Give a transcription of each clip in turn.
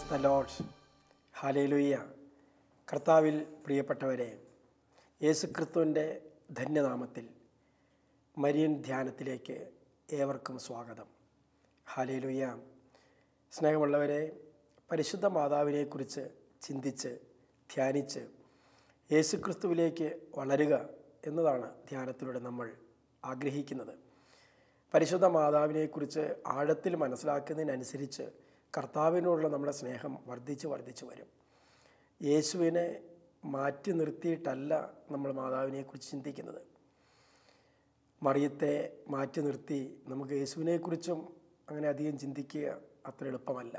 Price the lord. Hallelujah. കർത്താവിൽ പ്രിയപ്പെട്ടവരെ, യേശുക്രിസ്തുവിൻ്റെ ധന്യനാമത്തിൽ മരിയൻ ധ്യാനത്തിലേക്ക് ഏവർക്കും സ്വാഗതം. ഹല്ലേലൂയ. സ്നേഹമുള്ളവരെ, പരിശുദ്ധ മാതാവിനെക്കുറിച്ച് ചിന്തിച്ച് ധ്യാനിച്ച് യേശുക്രിസ്തുവിലേക്ക് വളരുക എന്നതാണ് ധ്യാനത്തിലൂടെ നമ്മൾ ആഗ്രഹിക്കുന്നത്. പരിശുദ്ധ മാതാവിനെക്കുറിച്ച് ആഴത്തിൽ മനസ്സിലാക്കുന്നതിനനുസരിച്ച് കർത്താവിനോടുള്ള നമ്മുടെ സ്നേഹം വർദ്ധിച്ചു വരും. യേശുവിനെ മാറ്റി നിർത്തിയിട്ടല്ല നമ്മൾ മാതാവിനെക്കുറിച്ച് ചിന്തിക്കുന്നത്. മറിയത്തെ മാറ്റി നിർത്തി നമുക്ക് യേശുവിനെക്കുറിച്ചും അങ്ങനെ അധികം ചിന്തിക്കുക അത്ര എളുപ്പമല്ല.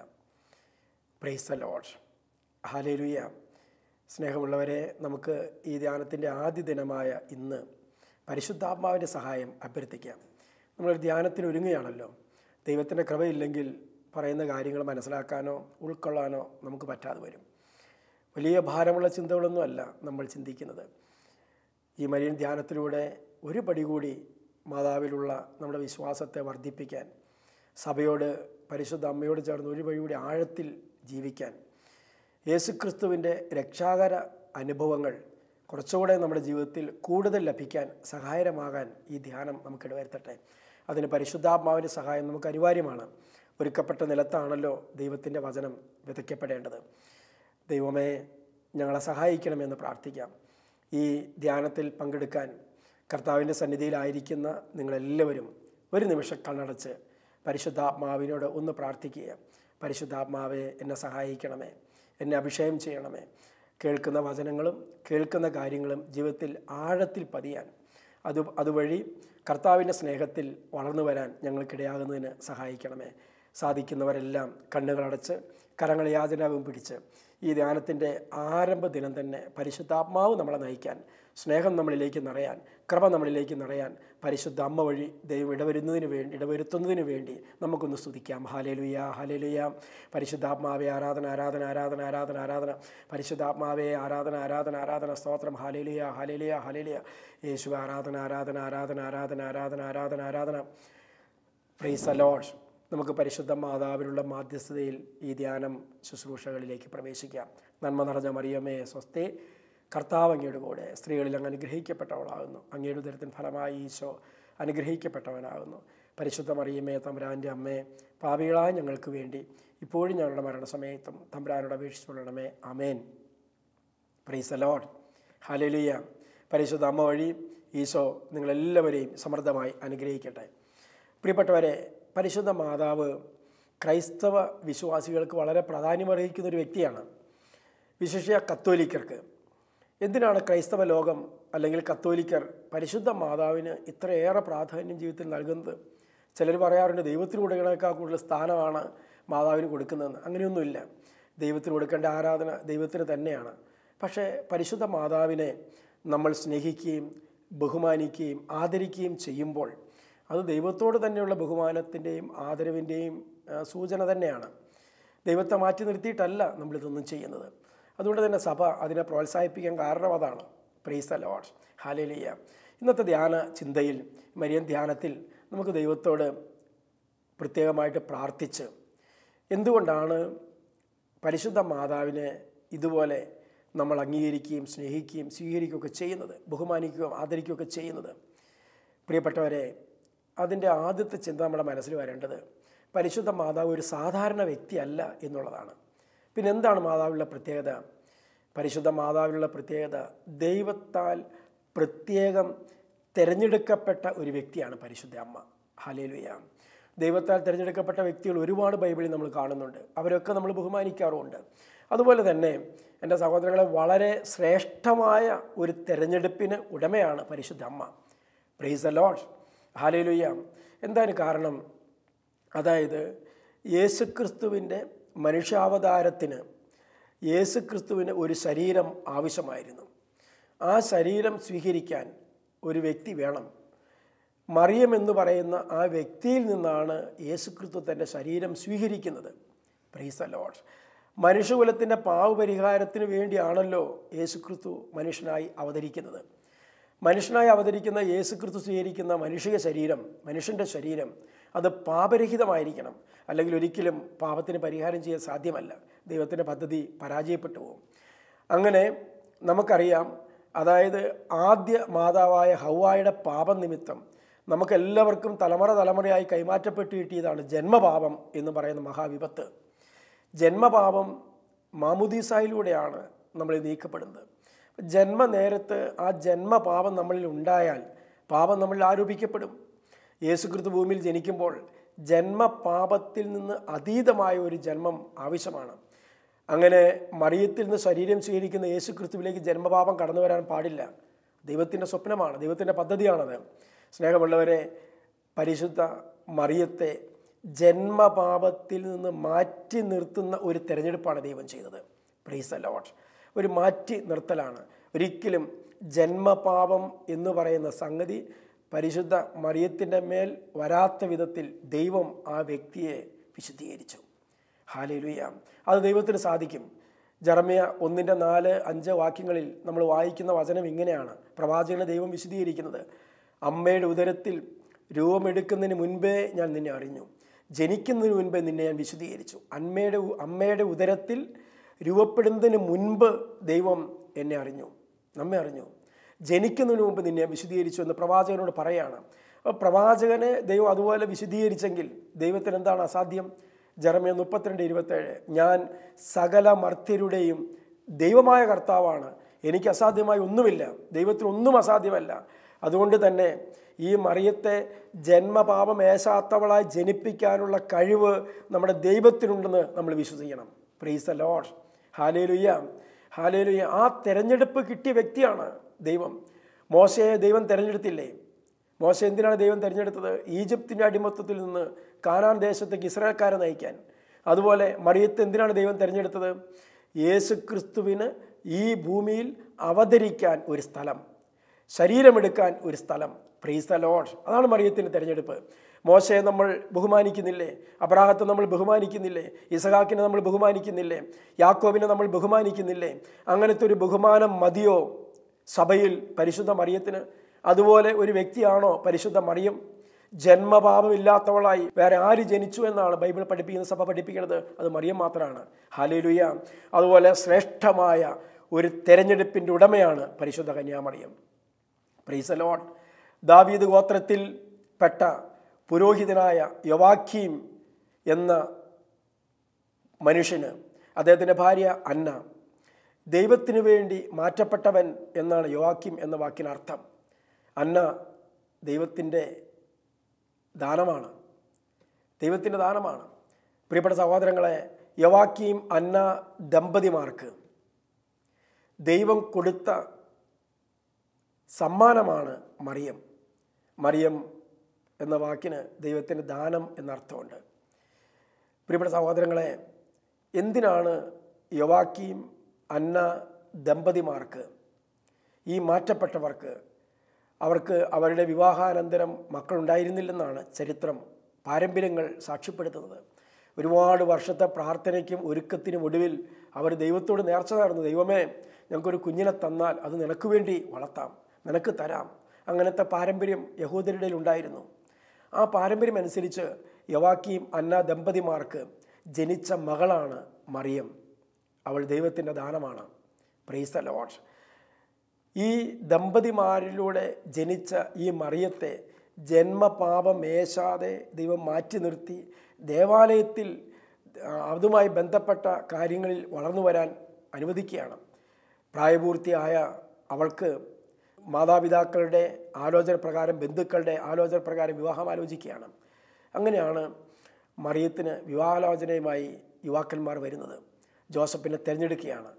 Price the lord. ഹല്ലേലൂയ. സ്നേഹമുള്ളവരെ, നമുക്ക് ഈ ധ്യാനത്തിൻ്റെ ആദ്യ ദിനമായ ഇന്ന് പരിശുദ്ധാത്മാവിൻ്റെ സഹായം അഭ്യർത്ഥിക്കാം. നമ്മൾ ധ്യാനത്തിന് ഒരുങ്ങുകയാണല്ലോ. ദൈവത്തിൻ്റെ കൃപയില്ലെങ്കിൽ പറയുന്ന കാര്യങ്ങൾ മനസ്സിലാക്കാനോ ഉൾക്കൊള്ളാനോ നമുക്ക് പറ്റാതെ വരും. വലിയ ഭാരമുള്ള ചിന്തകളൊന്നുമല്ല നമ്മൾ ചിന്തിക്കുന്നത്. ഈ മരിയൻ ധ്യാനത്തിലൂടെ ഒരു പടി കൂടി മാതാവിലുള്ള നമ്മുടെ വിശ്വാസത്തെ വർദ്ധിപ്പിക്കാൻ, സഭയോട് പരിശുദ്ധ അമ്മയോട് ചേർന്ന് ഒരു പടി കൂടി ആഴത്തിൽ ജീവിക്കാൻ, യേശുക്രിസ്തുവിൻ്റെ രക്ഷാകര അനുഭവങ്ങൾ കുറച്ചുകൂടെ നമ്മുടെ ജീവിതത്തിൽ കൂടുതൽ ലഭിക്കാൻ സഹായകരമാകാൻ ഈ ധ്യാനം നമുക്ക് ഇടവരുത്തട്ടെ. അതിന് പരിശുദ്ധാത്മാവിൻ്റെ സഹായം നമുക്ക് അനിവാര്യമാണ്. ഒരുക്കപ്പെട്ട നിലത്താണല്ലോ ദൈവത്തിൻ്റെ വചനം വിതയ്ക്കപ്പെടേണ്ടത്. ദൈവമേ, ഞങ്ങളെ സഹായിക്കണമെന്ന് പ്രാർത്ഥിക്കാം. ഈ ധ്യാനത്തിൽ പങ്കെടുക്കാൻ കർത്താവിൻ്റെ സന്നിധിയിലായിരിക്കുന്ന നിങ്ങളെല്ലാവരും ഒരു നിമിഷം കണ്ണടച്ച് പരിശുദ്ധാത്മാവിനോട് ഒന്ന് പ്രാർത്ഥിക്കുക. പരിശുദ്ധാത്മാവെ, എന്നെ സഹായിക്കണമേ, എന്നെ അഭിഷേകം ചെയ്യണമേ. കേൾക്കുന്ന വചനങ്ങളും കേൾക്കുന്ന കാര്യങ്ങളും ജീവിതത്തിൽ ആഴത്തിൽ പതിയാൻ, അതുവഴി കർത്താവിൻ്റെ സ്നേഹത്തിൽ വളർന്നു വരാൻ ഞങ്ങൾക്കിടയാകുന്നതിന് സഹായിക്കണമേ. സാധിക്കുന്നവരെല്ലാം കണ്ണുകളടച്ച് കരങ്ങൾ യാചനാവും പിടിച്ച് ഈ ധ്യാനത്തിൻ്റെ ആരംഭ ദിനം തന്നെ പരിശുദ്ധാത്മാവ് നമ്മളെ നയിക്കാൻ, സ്നേഹം നമ്മളിലേക്ക് നിറയാൻ, കൃപ നമ്മളിലേക്ക് നിറയാൻ പരിശുദ്ധ അമ്മ വഴി ദൈവം ഇടവരുത്തുന്നതിന് വേണ്ടി നമുക്കൊന്ന് സ്തുതിക്കാം. Hallelujah, hallelujah. പരിശുദ്ധാത്മാവേ ആരാധന, ആരാധന, ആരാധന, ആരാധന, ആരാധന. പരിശുദ്ധാത്മാവേ ആരാധന, ആരാധന, ആരാധന. സ്തോത്രം. ഹല്ലേലൂയ, ഹല്ലേലൂയ, ഹല്ലേലൂയ. യേശു ആരാധന, ആരാധന, ആരാധന, ആരാധന, ആരാധന, ആരാധന, ആരാധന. Price the Lord. നമുക്ക് പരിശുദ്ധ മാതാവിനുള്ള മാധ്യസ്ഥതയിൽ ഈ ധ്യാനം ശുശ്രൂഷകളിലേക്ക് പ്രവേശിക്കാം. നന്മ നിറഞ്ഞ മറിയമേ സ്വസ്തി, കർത്താവ് അങ്ങയുടെ കൂടെ സ്ത്രീകളിൽ അങ്ങ് അനുഗ്രഹിക്കപ്പെട്ടവളാകുന്നു. അങ്ങയുടെ ഉദരത്തിൻ ഫലമായി ഈശോ അനുഗ്രഹിക്കപ്പെട്ടവനാകുന്നു. പരിശുദ്ധ മറിയമേ തമ്പുരാൻ്റെ അമ്മേ, പാപികളായ ഞങ്ങൾക്ക് വേണ്ടി ഇപ്പോഴും ഞങ്ങളുടെ മരണസമയത്തും തമ്പുരാനോട് അപേക്ഷിച്ചുകൊള്ളണമേ. ആമേൻ. Praise the lord. ഹല്ലേലൂയ. പരിശുദ്ധ അമ്മ വഴി ഈശോ നിങ്ങളെല്ലാവരെയും സമൃദ്ധമായി അനുഗ്രഹിക്കട്ടെ. പ്രിയപ്പെട്ടവരെ, പരിശുദ്ധ മാതാവ് ക്രൈസ്തവ വിശ്വാസികൾക്ക് വളരെ പ്രാധാന്യമർഹിക്കുന്നൊരു വ്യക്തിയാണ്, വിശേഷിച്ച കത്തോലിക്കർക്ക്. എന്തിനാണ് ക്രൈസ്തവ ലോകം അല്ലെങ്കിൽ കത്തോലിക്കർ പരിശുദ്ധ മാതാവിന് ഇത്രയേറെ പ്രാധാന്യം ജീവിതത്തിൽ നൽകുന്നത്? ചിലർ പറയാറുണ്ട് ദൈവത്തിനോടുകളേക്കാൾ കൂടുതൽ സ്ഥാനമാണ് മാതാവിന് കൊടുക്കുന്നതെന്ന്. അങ്ങനെയൊന്നുമില്ല. ദൈവത്തിന് കൊടുക്കേണ്ട ആരാധന ദൈവത്തിന് തന്നെയാണ്. പക്ഷേ പരിശുദ്ധ മാതാവിനെ നമ്മൾ സ്നേഹിക്കുകയും ബഹുമാനിക്കുകയും ആദരിക്കുകയും ചെയ്യുമ്പോൾ അത് ദൈവത്തോട് തന്നെയുള്ള ബഹുമാനത്തിൻ്റെയും ആദരവിൻ്റെയും സൂചന തന്നെയാണ്. ദൈവത്തെ മാറ്റി നിർത്തിയിട്ടല്ല നമ്മളിതൊന്നും ചെയ്യുന്നത്. അതുകൊണ്ട് തന്നെ സഭ അതിനെ പ്രോത്സാഹിപ്പിക്കാൻ കാരണം അതാണ്. Price the lord. ഹല്ലേലൂയ. ഇന്നത്തെ ധ്യാന ചിന്തയിൽ, മരിയൻ ധ്യാനത്തിൽ നമുക്ക് ദൈവത്തോട് പ്രത്യേകമായിട്ട് പ്രാർത്ഥിച്ച് എന്തുകൊണ്ടാണ് പരിശുദ്ധ മാതാവിനെ ഇതുപോലെ നമ്മൾ അംഗീകരിക്കുകയും സ്നേഹിക്കുകയും സ്വീകരിക്കുകയൊക്കെ ചെയ്യുന്നത്, ബഹുമാനിക്കുകയും ആദരിക്കുകയൊക്കെ ചെയ്യുന്നത്. പ്രിയപ്പെട്ടവരെ, അതിൻ്റെ ആദ്യത്തെ ചിന്ത നമ്മുടെ മനസ്സിൽ വരേണ്ടത് പരിശുദ്ധ മാതാവ് ഒരു സാധാരണ വ്യക്തിയല്ല എന്നുള്ളതാണ്. പിന്നെ എന്താണ് മാതാവിലുള്ള പ്രത്യേകത? പരിശുദ്ധ മാതാവിലുള്ള പ്രത്യേകത ദൈവത്താൽ പ്രത്യേകം തിരഞ്ഞെടുക്കപ്പെട്ട ഒരു വ്യക്തിയാണ് പരിശുദ്ധ അമ്മ. ഹല്ലേലൂയ. ദൈവത്താൽ തിരഞ്ഞെടുക്കപ്പെട്ട വ്യക്തികൾ ഒരുപാട് ബൈബിളിൽ നമ്മൾ കാണുന്നുണ്ട്. അവരൊക്കെ നമ്മൾ ബഹുമാനിക്കാറുമുണ്ട്. അതുപോലെ തന്നെ എൻ്റെ സഹോദരങ്ങളെ, വളരെ ശ്രേഷ്ഠമായ ഒരു തിരഞ്ഞെടുപ്പിന് ഉടമയാണ് പരിശുദ്ധ അമ്മ. Price the lord. ഹല്ലേലൂയ. എന്താണ് കാരണം? അതായത് യേശുക്രിസ്തുവിൻ്റെ മനുഷ്യാവതാരത്തിന് യേശുക്രിസ്തുവിന് ഒരു ശരീരം ആവശ്യമായിരുന്നു. ആ ശരീരം സ്വീകരിക്കാൻ ഒരു വ്യക്തി വേണം. മറിയം എന്ന് പറയുന്ന ആ വ്യക്തിയിൽ നിന്നാണ് യേശുക്രിസ്തു തൻ്റെ ശരീരം സ്വീകരിക്കുന്നത്. Praise the lord. മനുഷ്യകുലത്തിൻ്റെ പാവപരിഹാരത്തിന് വേണ്ടിയാണല്ലോ യേശുക്രിസ്തു മനുഷ്യനായി അവതരിക്കുന്നത്. മനുഷ്യനായി അവതരിക്കുന്ന യേശുക്രിസ്തു സ്വീകരിക്കുന്ന മനുഷ്യൻ്റെ ശരീരം അത് പാപരഹിതമായിരിക്കണം, അല്ലെങ്കിൽ ഒരിക്കലും പാപത്തിന് പരിഹാരം ചെയ്യാൻ സാധ്യമല്ല. ദൈവത്തിൻ്റെ പദ്ധതി പരാജയപ്പെട്ടു പോകും. അങ്ങനെ നമുക്കറിയാം, അതായത് ആദ്യ മാതാവായ ഹവ്വായുടെ പാപം നിമിത്തം നമുക്കെല്ലാവർക്കും തലമുറയായി കൈമാറ്റപ്പെട്ട് കിട്ടിയതാണ് ജന്മപാപം എന്ന് പറയുന്ന മഹാവിപത്ത്. ജന്മപാപം മാമുദീസായിലൂടെയാണ് നമ്മൾ നീക്കപ്പെടുന്നത്. ജന്മനേരത്ത് ആ ജന്മപാപം നമ്മളിൽ ഉണ്ടായാൽ പാപം നമ്മളിൽ ആരോപിക്കപ്പെടും. യേശുക്രിസ്തു ഭൂമിയിൽ ജനിക്കുമ്പോൾ ജന്മപാപത്തിൽ നിന്ന് അതീതമായ ഒരു ജന്മം ആവശ്യമാണ്. അങ്ങനെ മറിയത്തിൽ നിന്ന് ശരീരം സ്വീകരിക്കുന്ന യേശുക്രിസ്തുവിലേക്ക് ജന്മപാപം കടന്നു വരാൻ പാടില്ല. ദൈവത്തിൻ്റെ സ്വപ്നമാണ്, ദൈവത്തിൻ്റെ പദ്ധതിയാണത്. സ്നേഹമുള്ളവരെ, പരിശുദ്ധ മറിയത്തെ ജന്മപാപത്തിൽ നിന്ന് മാറ്റി നിർത്തുന്ന ഒരു തിരഞ്ഞെടുപ്പാണ് ദൈവം ചെയ്തത്. Price the Lord. ഒരു മാറ്റി നിർത്തലാണ്. ഒരിക്കലും ജന്മപാപം എന്ന് പറയുന്ന സംഗതി പരിശുദ്ധ മറിയത്തിൻ്റെ മേൽ വരാത്ത വിധത്തിൽ ദൈവം ആ വ്യക്തിയെ വിശുദ്ധീകരിച്ചു. ഹല്ലേലൂയ. അത് ദൈവത്തിന് സാധിക്കും. ജെറമ്യ 1:4-5 വാക്യങ്ങളിൽ നമ്മൾ വായിക്കുന്ന വചനം ഇങ്ങനെയാണ് പ്രവാചകനെ ദൈവം വിശദീകരിക്കുന്നത്. അമ്മയുടെ ഉദരത്തിൽ രൂപമെടുക്കുന്നതിന് മുൻപേ ഞാൻ നിന്നെ അറിഞ്ഞു, ജനിക്കുന്നതിന് മുൻപേ നിന്നെ ഞാൻ വിശദീകരിച്ചു. അമ്മയുടെ ഉദരത്തിൽ രൂപപ്പെടുന്നതിന് മുൻപ് ദൈവം എന്നെ അറിഞ്ഞു, നമ്മെ അറിഞ്ഞു. ജനിക്കുന്നതിന് മുമ്പ് നിന്നെ വിശദീകരിച്ചു എന്ന് പ്രവാചകനോട് പറയുകയാണ്. അപ്പോൾ പ്രവാചകനെ ദൈവം അതുപോലെ വിശദീകരിച്ചെങ്കിൽ ദൈവത്തിന് എന്താണ് അസാധ്യം? ജെറമ്യ 32:27 ഞാൻ സകല മർത്യരുടെയും ദൈവമായ കർത്താവാണ്, എനിക്ക് അസാധ്യമായി ഒന്നുമില്ല, ദൈവത്തിനൊന്നും അസാധ്യമല്ല. അതുകൊണ്ട് തന്നെ ഈ മറിയത്തെ ജന്മപാപം ഏശാത്തവളായി ജനിപ്പിക്കാനുള്ള കഴിവ് നമ്മുടെ ദൈവത്തിനുണ്ടെന്ന് നമ്മൾ വിശ്വസിക്കണം. Price the lord. Hallelujah, hallelujah. ആ തിരഞ്ഞെടുപ്പ് കിട്ടിയ വ്യക്തിയാണ് ദൈവം. മോശയെ ദൈവം തിരഞ്ഞെടുത്തില്ലേ? മോശ എന്തിനാണ് ദൈവം തിരഞ്ഞെടുത്തത്? ഈജിപ്തിൻ്റെ അടിമത്തത്തിൽ നിന്ന് കാനാൻ ദേശത്തേക്ക് ഇസ്രായേൽക്കാരെ നയിക്കാൻ. അതുപോലെ മറിയത്തെ എന്തിനാണ് ദൈവം തിരഞ്ഞെടുത്തത്? യേശുക്രിസ്തുവിന് ഈ ഭൂമിയിൽ അവതരിക്കാൻ ഒരു സ്ഥലം, ശരീരമെടുക്കാൻ ഒരു സ്ഥലം. Price the Lord. അതാണ് മറിയത്തിൻ്റെ തിരഞ്ഞെടുപ്പ്. മോശയെ നമ്മൾ ബഹുമാനിക്കുന്നില്ലേ? അബ്രാഹത്തെ നമ്മൾ ബഹുമാനിക്കുന്നില്ലേ? ഇസഹാക്കിനെ നമ്മൾ ബഹുമാനിക്കുന്നില്ലേ? യാക്കോബിനെ നമ്മൾ ബഹുമാനിക്കുന്നില്ലേ? അങ്ങനത്തെ ഒരു ബഹുമാനം മതിയോ സഭയിൽ പരിശുദ്ധ മറിയത്തിന്? അതുപോലെ ഒരു വ്യക്തിയാണോ പരിശുദ്ധ മറിയം? ജന്മപാപമില്ലാത്തവളായി വേറെ ആര് ജനിച്ചു എന്നാണ് ബൈബിൾ പഠിപ്പിക്കുന്ന, സഭ പഠിപ്പിക്കുന്നത്? അത് മറിയം മാത്രമാണ്. ഹല്ലേലൂയ. അതുപോലെ ശ്രേഷ്ഠമായ ഒരു തെരഞ്ഞെടുപ്പിൻ്റെ ഉടമയാണ് പരിശുദ്ധ കന്യാമറിയം. Price the Lord. ദാവീദ് ഗോത്രത്തിൽ പെട്ട പുരോഹിതനായ യോവാക്കീം എന്ന മനുഷ്യന് അദ്ദേഹത്തിൻ്റെ ഭാര്യ അന്ന, ദൈവത്തിന് വേണ്ടി മാറ്റപ്പെട്ടവൻ എന്നാണ് യോവാക്കീം എന്ന വാക്കിനർത്ഥം. അന്ന ദൈവത്തിൻ്റെ ദാനമാണ്, ദൈവത്തിൻ്റെ ദാനമാണ്. പ്രിയപ്പെട്ട സഹോദരങ്ങളെ, യോവാക്കീം അന്ന ദമ്പതിമാർക്ക് ദൈവം കൊടുത്ത സമ്മാനമാണ് മറിയം. മറിയം എന്ന വാക്കിന് ദൈവത്തിൻ്റെ ദാനം എന്നർത്ഥമുണ്ട്. പ്രിയപ്പെട്ട സഹോദരങ്ങളെ, എന്തിനാണ് യോവാക്കീം അന്ന ദമ്പതിമാർക്ക്, ഈ മാറ്റപ്പെട്ടവർക്ക്, അവർക്ക് അവരുടെ വിവാഹാനന്തരം മക്കളുണ്ടായിരുന്നില്ലെന്നാണ് ചരിത്രം, പാരമ്പര്യങ്ങൾ സാക്ഷ്യപ്പെടുത്തുന്നത്. ഒരുപാട് വർഷത്തെ പ്രാർത്ഥനയ്ക്കും ഒരുക്കത്തിനും ഒടുവിൽ അവർ ദൈവത്തോട് നേർച്ച നേർന്നു. ദൈവമേ, ഞങ്ങൾക്കൊരു കുഞ്ഞിനെ തന്നാൽ അത് നിനക്ക് വേണ്ടി വളർത്താം, നിനക്ക് തരാം. അങ്ങനത്തെ പാരമ്പര്യം യഹൂദരുടെ ഉണ്ടായിരുന്നു. ആ പാരമ്പര്യം അനുസരിച്ച് യോവാക്കീം അന്ന ദമ്പതിമാർക്ക് ജനിച്ച മകളാണ് മറിയം. അവൾ ദൈവത്തിൻ്റെ ദാനമാണ്. Price the Lord. ഈ ദമ്പതിമാരിലൂടെ ജനിച്ച ഈ മറിയത്തെ ജന്മപാപമേശാതെ ദൈവം മാറ്റി നിർത്തി ദേവാലയത്തിൽ അതുമായി ബന്ധപ്പെട്ട കാര്യങ്ങളിൽ വളർന്നു വരാൻ അനുവദിക്കുകയാണ്. പ്രായപൂർത്തിയായ അവൾക്ക് മാതാപിതാക്കളുടെ ആലോചന പ്രകാരം, ബന്ധുക്കളുടെ ആലോചന പ്രകാരം വിവാഹം ആലോചിക്കുകയാണ്. അങ്ങനെയാണ് മറിയത്തിന് വിവാഹാലോചനയുമായി യുവാക്കന്മാർ വരുന്നത്. ജോസഫിനെ തിരഞ്ഞെടുക്കുകയാണ്.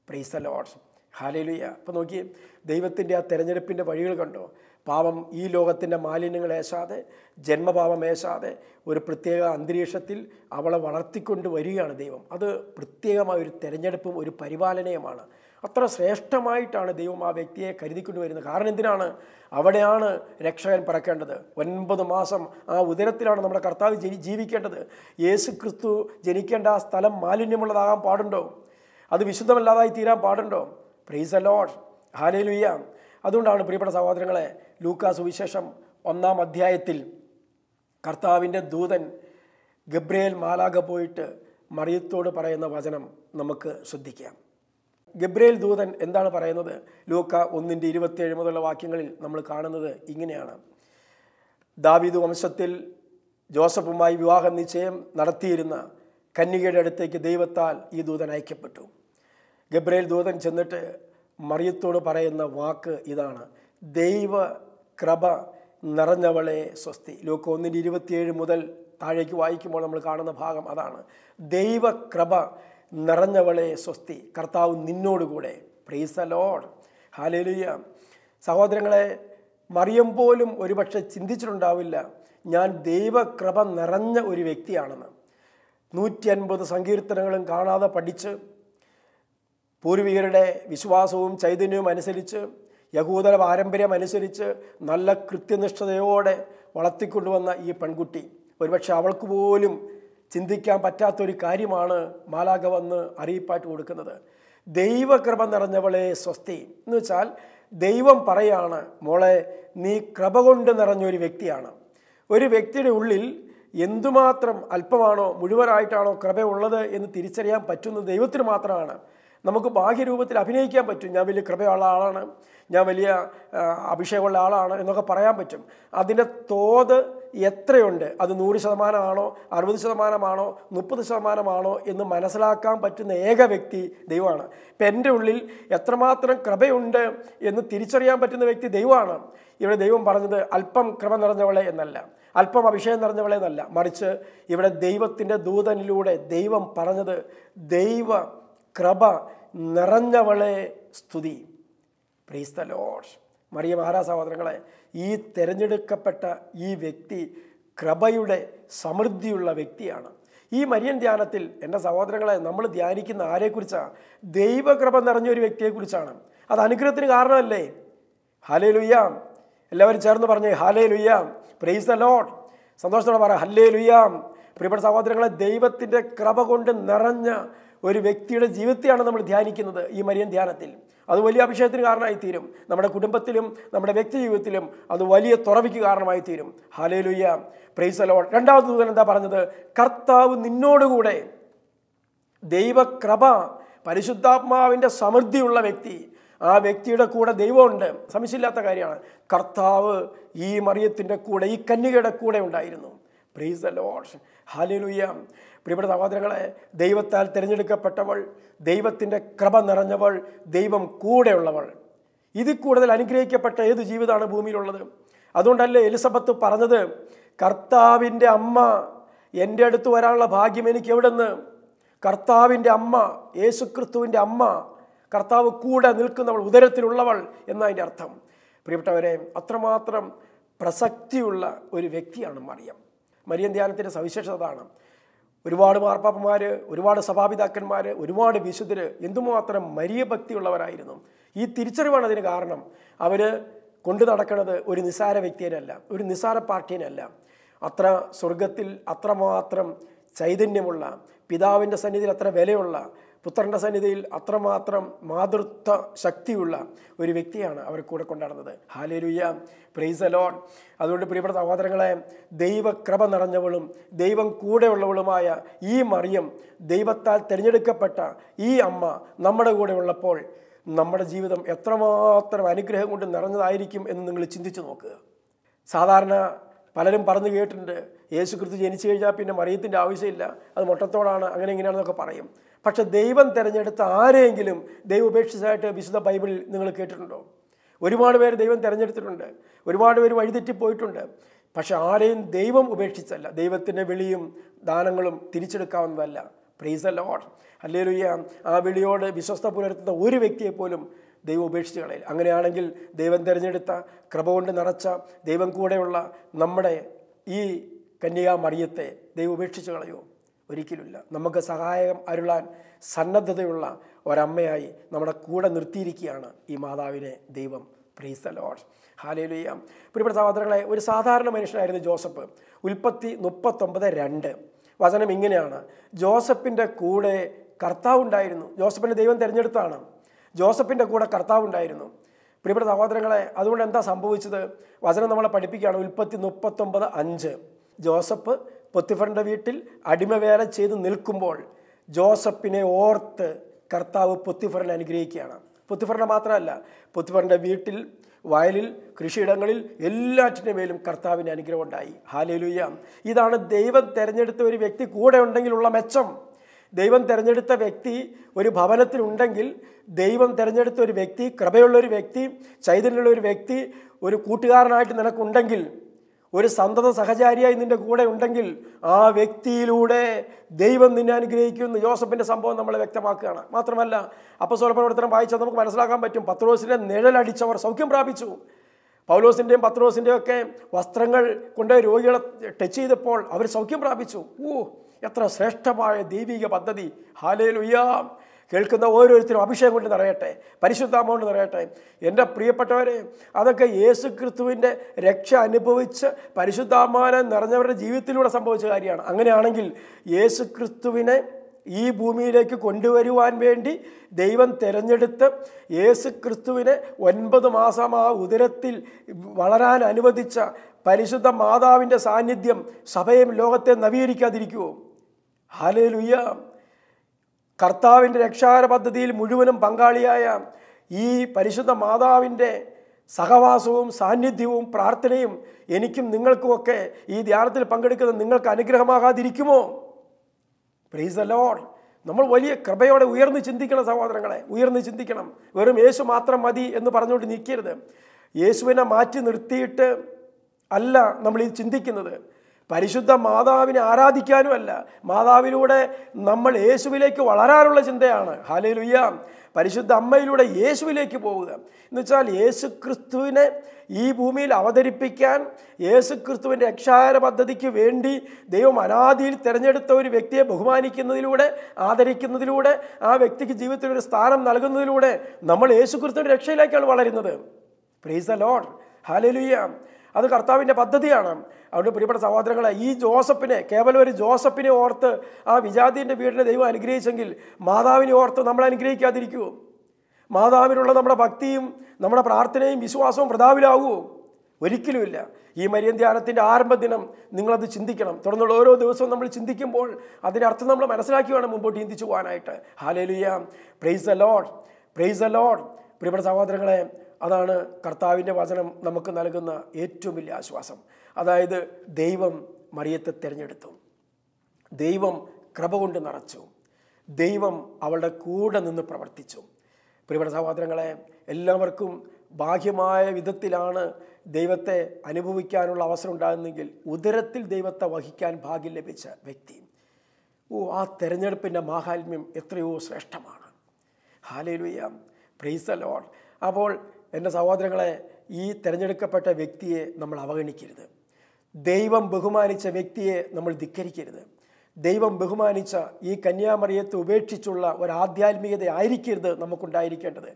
Praise the lord. ഹല്ലേലൂയ. അപ്പോൾ നോക്കിയേ, ദൈവത്തിൻ്റെ ആ തിരഞ്ഞെടുപ്പിൻ്റെ വഴികൾ കണ്ടോ? പാപം, ഈ ലോകത്തിൻ്റെ മാലിന്യങ്ങൾ ഏശാതെ, ജന്മപാപം ഏശാതെ ഒരു പ്രത്യേക അന്തരീക്ഷത്തിൽ അവളെ വളർത്തിക്കൊണ്ട് വരികയാണ് ദൈവം. അത് പ്രത്യേകമായ ഒരു തിരഞ്ഞെടുപ്പും ഒരു പരിപാലനയുമാണ്. അത്ര ശ്രേഷ്ഠമായിട്ടാണ് ദൈവം ആ വ്യക്തിയെ കരുതിക്കൊണ്ട് വരുന്നത്. കാരണം എന്തിനാണ്? അവിടെയാണ് രക്ഷകൻ പിറക്കേണ്ടത്. 9 മാസം ആ ഉദരത്തിലാണ് നമ്മുടെ കർത്താവ് ജീവിക്കേണ്ടത്. യേശു ക്രിസ്തു ജനിക്കേണ്ട ആ സ്ഥലം മാലിന്യമുള്ളതാകാൻ പാടുണ്ടോ? അത് വിശുദ്ധമല്ലാതായി തീരാൻ പാടുണ്ടോ? Price the lord. ഹല്ലേലൂയ. അതുകൊണ്ടാണ് പ്രിയപ്പെട്ട സഹോദരങ്ങളെ, ലൂക്കാ സുവിശേഷം 1-ാം അധ്യായത്തിൽ കർത്താവിൻ്റെ ദൂതൻ ഗബ്രിയേൽ മാലാഖ പോയിട്ട് മറിയത്തോട് പറയുന്ന വചനം നമുക്ക് ശ്രദ്ധിക്കാം. ഗബ്രിയേൽ ദൂതൻ എന്താണ് പറയുന്നത്? ലൂക്ക 1:27 മുതലുള്ള വാക്യങ്ങളിൽ നമ്മൾ കാണുന്നത് ഇങ്ങനെയാണ്. ദാവീദ് വംശത്തിൽ ജോസഫുമായി വിവാഹ നിശ്ചയം നടത്തിയിരുന്ന കന്യകയുടെ അടുത്തേക്ക് ദൈവത്താൽ ഈ ദൂതൻ അയക്കപ്പെട്ടു. ഗബ്രിയേൽ ദൂതൻ ചെന്നിട്ട് മറിയത്തോട് പറയുന്ന വാക്ക് ഇതാണ്: ദൈവ കൃപ നിറഞ്ഞവളെ സ്വസ്തി. ലൂക്ക 1:27 മുതൽ താഴേക്ക് വായിക്കുമ്പോൾ നമ്മൾ കാണുന്ന ഭാഗം അതാണ്. ദൈവ കൃപ നിറഞ്ഞവളെ സ്വസ്തി, കർത്താവ് നിന്നോടുകൂടെ. Price the lord, hallelujah. സഹോദരങ്ങളെ, മറിയം പോലും ഒരുപക്ഷെ ചിന്തിച്ചിട്ടുണ്ടാവില്ല ഞാൻ ദൈവകൃപ നിറഞ്ഞ ഒരു വ്യക്തിയാണെന്ന്. 150 സങ്കീർത്തനങ്ങളും കാണാതെ പഠിച്ച് പൂർവികരുടെ വിശ്വാസവും ചൈതന്യവും അനുസരിച്ച് യഹൂദ പാരമ്പര്യം അനുസരിച്ച് നല്ല കൃത്യനിഷ്ഠതയോടെ വളർത്തിക്കൊണ്ടുവന്ന ഈ പെൺകുട്ടി, ഒരുപക്ഷെ അവൾക്ക് പോലും ചിന്തിക്കാൻ പറ്റാത്തൊരു കാര്യമാണ് മാലാഖ വന്ന് അറിയിപ്പായിട്ട് കൊടുക്കുന്നത്. ദൈവകൃപ നിറഞ്ഞവളെ സ്വസ്തി എന്ന് വെച്ചാൽ ദൈവം പറയാണ്, മോളെ നീ കൃപ കൊണ്ട് നിറഞ്ഞൊരു വ്യക്തിയാണ്. ഒരു വ്യക്തിയുടെ ഉള്ളിൽ എന്തുമാത്രം അല്പമാണോ മുഴുവനായിട്ടാണോ കൃപയുള്ളത് എന്ന് തിരിച്ചറിയാൻ പറ്റുന്നത് ദൈവത്തിന് മാത്രമാണ്. നമുക്ക് ബാഹ്യരൂപത്തിൽ അഭിനയിക്കാൻ പറ്റും, ഞാൻ വലിയ കൃപയുള്ള ആളാണ്, ഞാൻ വലിയ അഭിഷേകമുള്ള ആളാണ് എന്നൊക്കെ പറയാൻ പറ്റും. അതിൻ്റെ തോത് എത്രയുണ്ട്, അത് 100% 60% 30% എന്ന് മനസ്സിലാക്കാൻ പറ്റുന്ന ഏക വ്യക്തി ദൈവമാണ്. ഇപ്പം എൻ്റെ ഉള്ളിൽ എത്രമാത്രം കൃപയുണ്ട് എന്ന് തിരിച്ചറിയാൻ പറ്റുന്ന വ്യക്തി ദൈവമാണ്. ഇവിടെ ദൈവം പറഞ്ഞത് അല്പം കൃപ നിറഞ്ഞവളെ എന്നല്ല, അല്പം അഭിഷേകം നിറഞ്ഞവളെ എന്നല്ല, മറിച്ച് ഇവിടെ ദൈവത്തിൻ്റെ ദൂതനിലൂടെ ദൈവം പറഞ്ഞത് ദൈവ കൃപ നിറഞ്ഞവളെ സ്തുതി. Price the Lord. മറിയം ആരാ സഹോദരങ്ങളെ? ഈ തിരഞ്ഞെടുക്കപ്പെട്ട ഈ വ്യക്തി കൃപയുടെ സമൃദ്ധിയുള്ള വ്യക്തിയാണ്. ഈ മരിയൻ ധ്യാനത്തിൽ എൻ്റെ സഹോദരങ്ങളെ നമ്മൾ ധ്യാനിക്കുന്ന ആരെക്കുറിച്ചാണ്? ദൈവകൃപ നിറഞ്ഞൊരു വ്യക്തിയെക്കുറിച്ചാണ്. അത് അനുഗ്രഹത്തിന് കാരണമല്ലേ? ഹല്ലേലൂയ. എല്ലാവരും ചേർന്ന് പറഞ്ഞേ ഹല്ലേലൂയ. Praise the Lord. സന്തോഷത്തോടെ പറ ഹല്ലേലൂയ. പ്രിയപ്പെട്ട സഹോദരങ്ങളെ, ദൈവത്തിൻ്റെ കൃപ കൊണ്ട് നിറഞ്ഞ ഒരു വ്യക്തിയുടെ ജീവിതത്തെയാണ് നമ്മൾ ധ്യാനിക്കുന്നത് ഈ മരിയൻ ധ്യാനത്തിൽ. അത് വലിയ അഭിഷേകത്തിന് കാരണമായി തീരും. നമ്മുടെ കുടുംബത്തിലും നമ്മുടെ വ്യക്തി ജീവിതത്തിലും അത് വലിയ തുറവിക്ക് കാരണമായി തീരും. ഹല്ലേലൂയ. Praise the Lord. രണ്ടാമത്തെ ദൂതൻ എന്താ പറഞ്ഞത്? കർത്താവ് നിന്നോടുകൂടെ. ദൈവകൃപ, പരിശുദ്ധാത്മാവിൻ്റെ സമൃദ്ധിയുള്ള വ്യക്തി, ആ വ്യക്തിയുടെ കൂടെ ദൈവമുണ്ട്, സംശയമില്ലാത്ത കാര്യമാണ്. കർത്താവ് ഈ മറിയത്തിൻ്റെ കൂടെ, ഈ കന്യകയുടെ കൂടെ ഉണ്ടായിരുന്നു. Price the lord. ഹല്ലേലൂയ. പ്രിയപ്പെട്ട സഹോദരങ്ങളെ, ദൈവത്താൽ തിരഞ്ഞെടുക്കപ്പെട്ടവൾ, ദൈവത്തിൻ്റെ കൃപ നിറഞ്ഞവൾ, ദൈവം കൂടെയുള്ളവൾ. ഇതിൽ കൂടുതൽ അനുഗ്രഹിക്കപ്പെട്ട ഏത് ജീവിതമാണ് ഭൂമിയിലുള്ളത്? അതുകൊണ്ടല്ലേ എലിസബത്ത് പറഞ്ഞത്, കർത്താവിൻ്റെ അമ്മ എൻ്റെ അടുത്ത് വരാനുള്ള ഭാഗ്യം എനിക്ക് എവിടെന്ന്? കർത്താവിൻ്റെ അമ്മ, യേശുക്രിസ്തുവിൻ്റെ അമ്മ, കർത്താവ് കൂടെ നിൽക്കുന്നവൾ, ഉദരത്തിലുള്ളവൾ എന്നതിൻ്റെ അർത്ഥം. പ്രിയപ്പെട്ടവരെ, അത്രമാത്രം പ്രസക്തിയുള്ള ഒരു വ്യക്തിയാണ് മറിയം. മരിയൻ ധ്യാനത്തിൻ്റെ സവിശേഷത അതാണ്. ഒരുപാട് മാർപ്പാപ്പന്മാർ, ഒരുപാട് സഭാപിതാക്കന്മാർ, ഒരുപാട് വിശുദ്ധർ എന്തുമാത്രം മരിയ ഭക്തിയുള്ളവരായിരുന്നു. ഈ തിരിച്ചറിവാണ് അതിന് കാരണം. അവർ കൊണ്ടു നടക്കുന്നത് ഒരു നിസ്സാര വ്യക്തിയല്ല, ഒരു നിസ്സാര പാർട്ടിയല്ല. അത്ര സ്വർഗത്തിൽ അത്രമാത്രം ചൈതന്യമുള്ള, പിതാവിൻ്റെ സന്നിധിയിൽ അത്ര വിലയുള്ള, പുത്രൻ്റെ സന്നിധിയിൽ അത്രമാത്രം മാതൃത്വ ശക്തിയുള്ള ഒരു വ്യക്തിയാണ് അവർ കൂടെ കൊണ്ടാടുന്നത്. ഹല്ലേലൂയ. Praise the Lord. അതുകൊണ്ട് പ്രിയപ്പെട്ട സഹോദരങ്ങളെ, ദൈവകൃപ നിറഞ്ഞവളും ദൈവം കൂടെയുള്ളവളുമായ ഈ മറിയം, ദൈവത്താൽ തിരഞ്ഞെടുക്കപ്പെട്ട ഈ അമ്മ നമ്മുടെ കൂടെ ഉള്ളപ്പോൾ നമ്മുടെ ജീവിതം എത്രമാത്രം അനുഗ്രഹം കൊണ്ട് നിറഞ്ഞതായിരിക്കും എന്ന് നിങ്ങൾ ചിന്തിച്ചു നോക്കുക. സാധാരണ പലരും പറഞ്ഞു കേട്ടിട്ടുണ്ട്, യേശു ക്രിസ്തു ജനിച്ചു കഴിഞ്ഞാൽ പിന്നെ മറിയത്തിൻ്റെ ആവശ്യമില്ല, അത് മുട്ടത്തോടാണ്, അങ്ങനെ ഇങ്ങനെയാണെന്നൊക്കെ പറയും. പക്ഷെ ദൈവം തിരഞ്ഞെടുത്ത ആരെയെങ്കിലും ദൈവം ഉപേക്ഷിച്ചതായിട്ട് വിശുദ്ധ ബൈബിളിൽ നിങ്ങൾ കേട്ടിട്ടുണ്ടോ? ഒരുപാട് പേര് ദൈവം തിരഞ്ഞെടുത്തിട്ടുണ്ട്, ഒരുപാട് പേര് വഴിതെറ്റിപ്പോയിട്ടുണ്ട്. പക്ഷെ ആരെയും ദൈവം ഉപേക്ഷിച്ചല്ല. ദൈവത്തിൻ്റെ വിളിയും ദാനങ്ങളും തിരിച്ചെടുക്കാവുന്നതല്ല. Praise the lord. ഹല്ലേലൂയ. ആ വിളിയോട് വിശ്വസ്ത പുലർത്തുന്ന ഒരു വ്യക്തിയെപ്പോലും ദൈവം ഉപേക്ഷിച്ച് കളയില്ല. അങ്ങനെയാണെങ്കിൽ ദൈവം തിരഞ്ഞെടുത്ത കൃപ കൊണ്ട് നിറച്ച ദൈവം കൂടെയുള്ള നമ്മുടെ ഈ കന്യകാ മറിയത്തെ ദൈവം ഉപേക്ഷിച്ച് കളയുമോ? ഒരിക്കലുമില്ല. നമുക്ക് സഹായം അരുളാൻ സന്നദ്ധതയുള്ള ഒരമ്മയായി നമ്മുടെ കൂടെ നിർത്തിയിരിക്കുകയാണ് ഈ മാതാവിനെ ദൈവം. Price the lord. ഹല്ലേലൂയ. പ്രിയപ്പെട്ട സഹോദരങ്ങളെ, ഒരു സാധാരണ മനുഷ്യനായിരുന്നു ജോസഫ്. ഉൽപ്പത്തി 39:2 വചനം ഇങ്ങനെയാണ്: ജോസഫിൻ്റെ കൂടെ കർത്താവ് ഉണ്ടായിരുന്നു. ജോസഫിനെ ദൈവം തിരഞ്ഞെടുത്താണ്. ജോസഫിൻ്റെ കൂടെ കർത്താവ് ഉണ്ടായിരുന്നു. പ്രിയപ്പെട്ട സഹോദരങ്ങളെ, അതുകൊണ്ട് എന്താ സംഭവിച്ചത്? വചനം നമ്മളെ പഠിപ്പിക്കുകയാണ്. ഉൽപ്പത്തി 39:5 ജോസഫ് പൊത്തിഫറിൻ്റെ വീട്ടിൽ അടിമവേല ചെയ്ത് നിൽക്കുമ്പോൾ ജോസഫിനെ ഓർത്ത് കർത്താവ് പൊത്തിഫറിനെ അനുഗ്രഹിക്കുകയാണ്. പൊത്തിഫറിനെ മാത്രമല്ല, പൊത്തിഫറിൻ്റെ വീട്ടിൽ, വയലിൽ, കൃഷിയിടങ്ങളിൽ എല്ലാറ്റിൻ്റെ മേലും കർത്താവിൻ്റെ അനുഗ്രഹം ഉണ്ടായി. ഹല്ലേലൂയ. ഇതാണ് ദൈവം തിരഞ്ഞെടുത്ത ഒരു വ്യക്തി കൂടെ ഉണ്ടെങ്കിലുള്ള മെച്ചം. ദൈവം തിരഞ്ഞെടുത്ത വ്യക്തി ഒരു ഭവനത്തിലുണ്ടെങ്കിൽ, ദൈവം തിരഞ്ഞെടുത്ത ഒരു വ്യക്തി, കൃപയുള്ളൊരു വ്യക്തി, ചൈതന്യമുള്ള ഒരു വ്യക്തി ഒരു കൂട്ടുകാരനായിട്ട് നിനക്കുണ്ടെങ്കിൽ, ഒരു സന്തത സഹചാരിയായി നിൻ്റെ കൂടെ ഉണ്ടെങ്കിൽ, ആ വ്യക്തിയിലൂടെ ദൈവം നിന്നെ അനുഗ്രഹിക്കുമെന്ന് യോസഫിൻ്റെ സംഭവം നമ്മളെ വ്യക്തമാക്കുകയാണ്. മാത്രമല്ല, അപ്പോസ്തല പ്രവർത്തനം വായിച്ചാൽ നമുക്ക് മനസ്സിലാക്കാൻ പറ്റും, പത്രോസിനെ നിഴലടിച്ചവർ സൗഖ്യം പ്രാപിച്ചു. പൗലോസിൻ്റെയും പത്രോസിൻ്റെയും ഒക്കെ വസ്ത്രങ്ങൾ കൊണ്ട് രോഗികളെ ടച്ച് ചെയ്തപ്പോൾ അവർ സൗഖ്യം പ്രാപിച്ചു. എത്ര ശ്രേഷ്ഠമായ ദൈവിക പദ്ധതി! ഹല്ലേലൂയ. കേൾക്കുന്ന ഓരോരുത്തരും അഭിഷേകം കൊണ്ട് നിറയട്ടെ, പരിശുദ്ധാത്മാവ് കൊണ്ട് നിറയട്ടെ. എൻ്റെ പ്രിയപ്പെട്ടവരെ, അതൊക്കെ യേശു ക്രിസ്തുവിൻ്റെ രക്ഷ അനുഭവിച്ച് പരിശുദ്ധാത്മാവിനെ നിറഞ്ഞവരുടെ ജീവിതത്തിലൂടെ സംഭവിച്ച കാര്യമാണ്. അങ്ങനെയാണെങ്കിൽ യേശു ക്രിസ്തുവിനെ ഈ ഭൂമിയിലേക്ക് കൊണ്ടുവരുവാൻ വേണ്ടി ദൈവം തിരഞ്ഞെടുത്ത് യേശു ക്രിസ്തുവിനെ 9 മാസം ആ ഉദരത്തിൽ വളരാൻ അനുവദിച്ച പരിശുദ്ധ മാതാവിൻ്റെ സാന്നിധ്യം സഭയും ലോകത്തെ നവീകരിക്കാതിരിക്കുമോ? ഹല്ലേലൂയ. കർത്താവിൻ്റെ രക്ഷാകര പദ്ധതിയിൽ മുഴുവനും പങ്കാളിയായ ഈ പരിശുദ്ധ മാതാവിൻ്റെ സഹവാസവും സാന്നിധ്യവും പ്രാർത്ഥനയും എനിക്കും നിങ്ങൾക്കുമൊക്കെ ഈ ധ്യാനത്തിൽ പങ്കെടുക്കുന്ന നിങ്ങൾക്ക് അനുഗ്രഹമാകാതിരിക്കുമോ? Price the Lord. നമ്മൾ വലിയ കൃപയോടെ ഉയർന്ന് ചിന്തിക്കണം സഹോദരങ്ങളെ, ഉയർന്ന് ചിന്തിക്കണം. വെറും യേശു മാത്രം മതി എന്ന് പറഞ്ഞുകൊണ്ട് നിൽക്കരുത്. യേശുവിനെ മാറ്റി നിർത്തിയിട്ട് അല്ല നമ്മൾ ഈ ചിന്തിക്കുന്നത്. പരിശുദ്ധ മാതാവിനെ ആരാധിക്കാനും അല്ല, മാതാവിലൂടെ നമ്മൾ യേശുവിലേക്ക് വളരാനുള്ള ചിന്തയാണ്. ഹല്ലേലൂയ. പരിശുദ്ധ അമ്മയിലൂടെ യേശുവിലേക്ക് പോവുക എന്ന് വെച്ചാൽ യേശു ക്രിസ്തുവിനെ ഈ ഭൂമിയിൽ അവതരിപ്പിക്കാൻ, യേശു ക്രിസ്തുവിൻ്റെ രക്ഷാകര പദ്ധതിക്ക് വേണ്ടി ദൈവം അനാദിയിൽ തിരഞ്ഞെടുത്ത ഒരു വ്യക്തിയെ ബഹുമാനിക്കുന്നതിലൂടെ, ആദരിക്കുന്നതിലൂടെ, ആ വ്യക്തിക്ക് ജീവിതത്തിൽ ഒരു സ്ഥാനം നൽകുന്നതിലൂടെ നമ്മൾ യേശു ക്രിസ്തുവിൻ്റെ രക്ഷയിലേക്കാണ് വളരുന്നത്. Price the lord. ഹല്ലേലൂയ. അത് കർത്താവിൻ്റെ പദ്ധതിയാണ്. അതുകൊണ്ട് പ്രിയപ്പെട്ട സഹോദരങ്ങളെ, ഈ ജോസഫിനെ, കേവലം ഒരു ജോസഫിനെ ഓർത്ത് ആ വിജാതിൻ്റെ വീടിനെ ദൈവം അനുഗ്രഹിച്ചെങ്കിൽ മാതാവിനെ ഓർത്ത് നമ്മൾ അനുഗ്രഹിക്കാതിരിക്കുമോ? മാതാവിനുള്ള നമ്മുടെ ഭക്തിയും നമ്മുടെ പ്രാർത്ഥനയും വിശ്വാസവും വൃഥാവിലാവുമോ? ഒരിക്കലുമില്ല. ഈ മരിയൻ ധ്യാനത്തിൻ്റെ ആരംഭ ദിനം നിങ്ങളത് ചിന്തിക്കണം. തുടർന്നുള്ള ഓരോ ദിവസവും നമ്മൾ ചിന്തിക്കുമ്പോൾ അതിൻ്റെ അർത്ഥം നമ്മൾ മനസ്സിലാക്കി വേണം മുമ്പോട്ട് ചിന്തിച്ചു പോകാനായിട്ട്. Hallelujah. Praise the Lord. Price the Lord. പ്രിയപ്പെട്ട സഹോദരങ്ങളെ, അതാണ് കർത്താവിൻ്റെ വചനം നമുക്ക് നൽകുന്ന ഏറ്റവും വലിയ ആശ്വാസം. അതായത് ദൈവം മറിയത്തെ തിരഞ്ഞെടുത്തു, ദൈവം കൃപ കൊണ്ട് നിറച്ചു, ദൈവം അവളുടെ കൂടെ നിന്ന് പ്രവർത്തിച്ചു. പ്രിയപ്പെട്ട സഹോദരങ്ങളെ, എല്ലാവർക്കും ബാഹ്യമായ വിധത്തിലാണ് ദൈവത്തെ അനുഭവിക്കാനുള്ള അവസരം ഉണ്ടാകുന്നെങ്കിൽ ഉദരത്തിൽ ദൈവത്തെ വഹിക്കാൻ ഭാഗ്യം ലഭിച്ച വ്യക്തി, ആ തിരഞ്ഞെടുപ്പിൻ്റെ മാഹാത്മ്യം എത്രയോ ശ്രേഷ്ഠമാണ്. ഹല്ലേലൂയ. Praise the Lord. അപ്പോൾ എൻ്റെ സഹോദരങ്ങളെ, ഈ തിരഞ്ഞെടുക്കപ്പെട്ട വ്യക്തിയെ നമ്മൾ അവഗണിക്കരുത്. ദൈവം ബഹുമാനിച്ച വ്യക്തിയെ നമ്മൾ ധിക്കരിക്കരുത്. ദൈവം ബഹുമാനിച്ച ഈ കന്യാമറിയത്തെ ഉപേക്ഷിച്ചുള്ള ഒരു ആധ്യാത്മികത ആയിരിക്കരുത് നമുക്കുണ്ടായിരിക്കേണ്ടത്.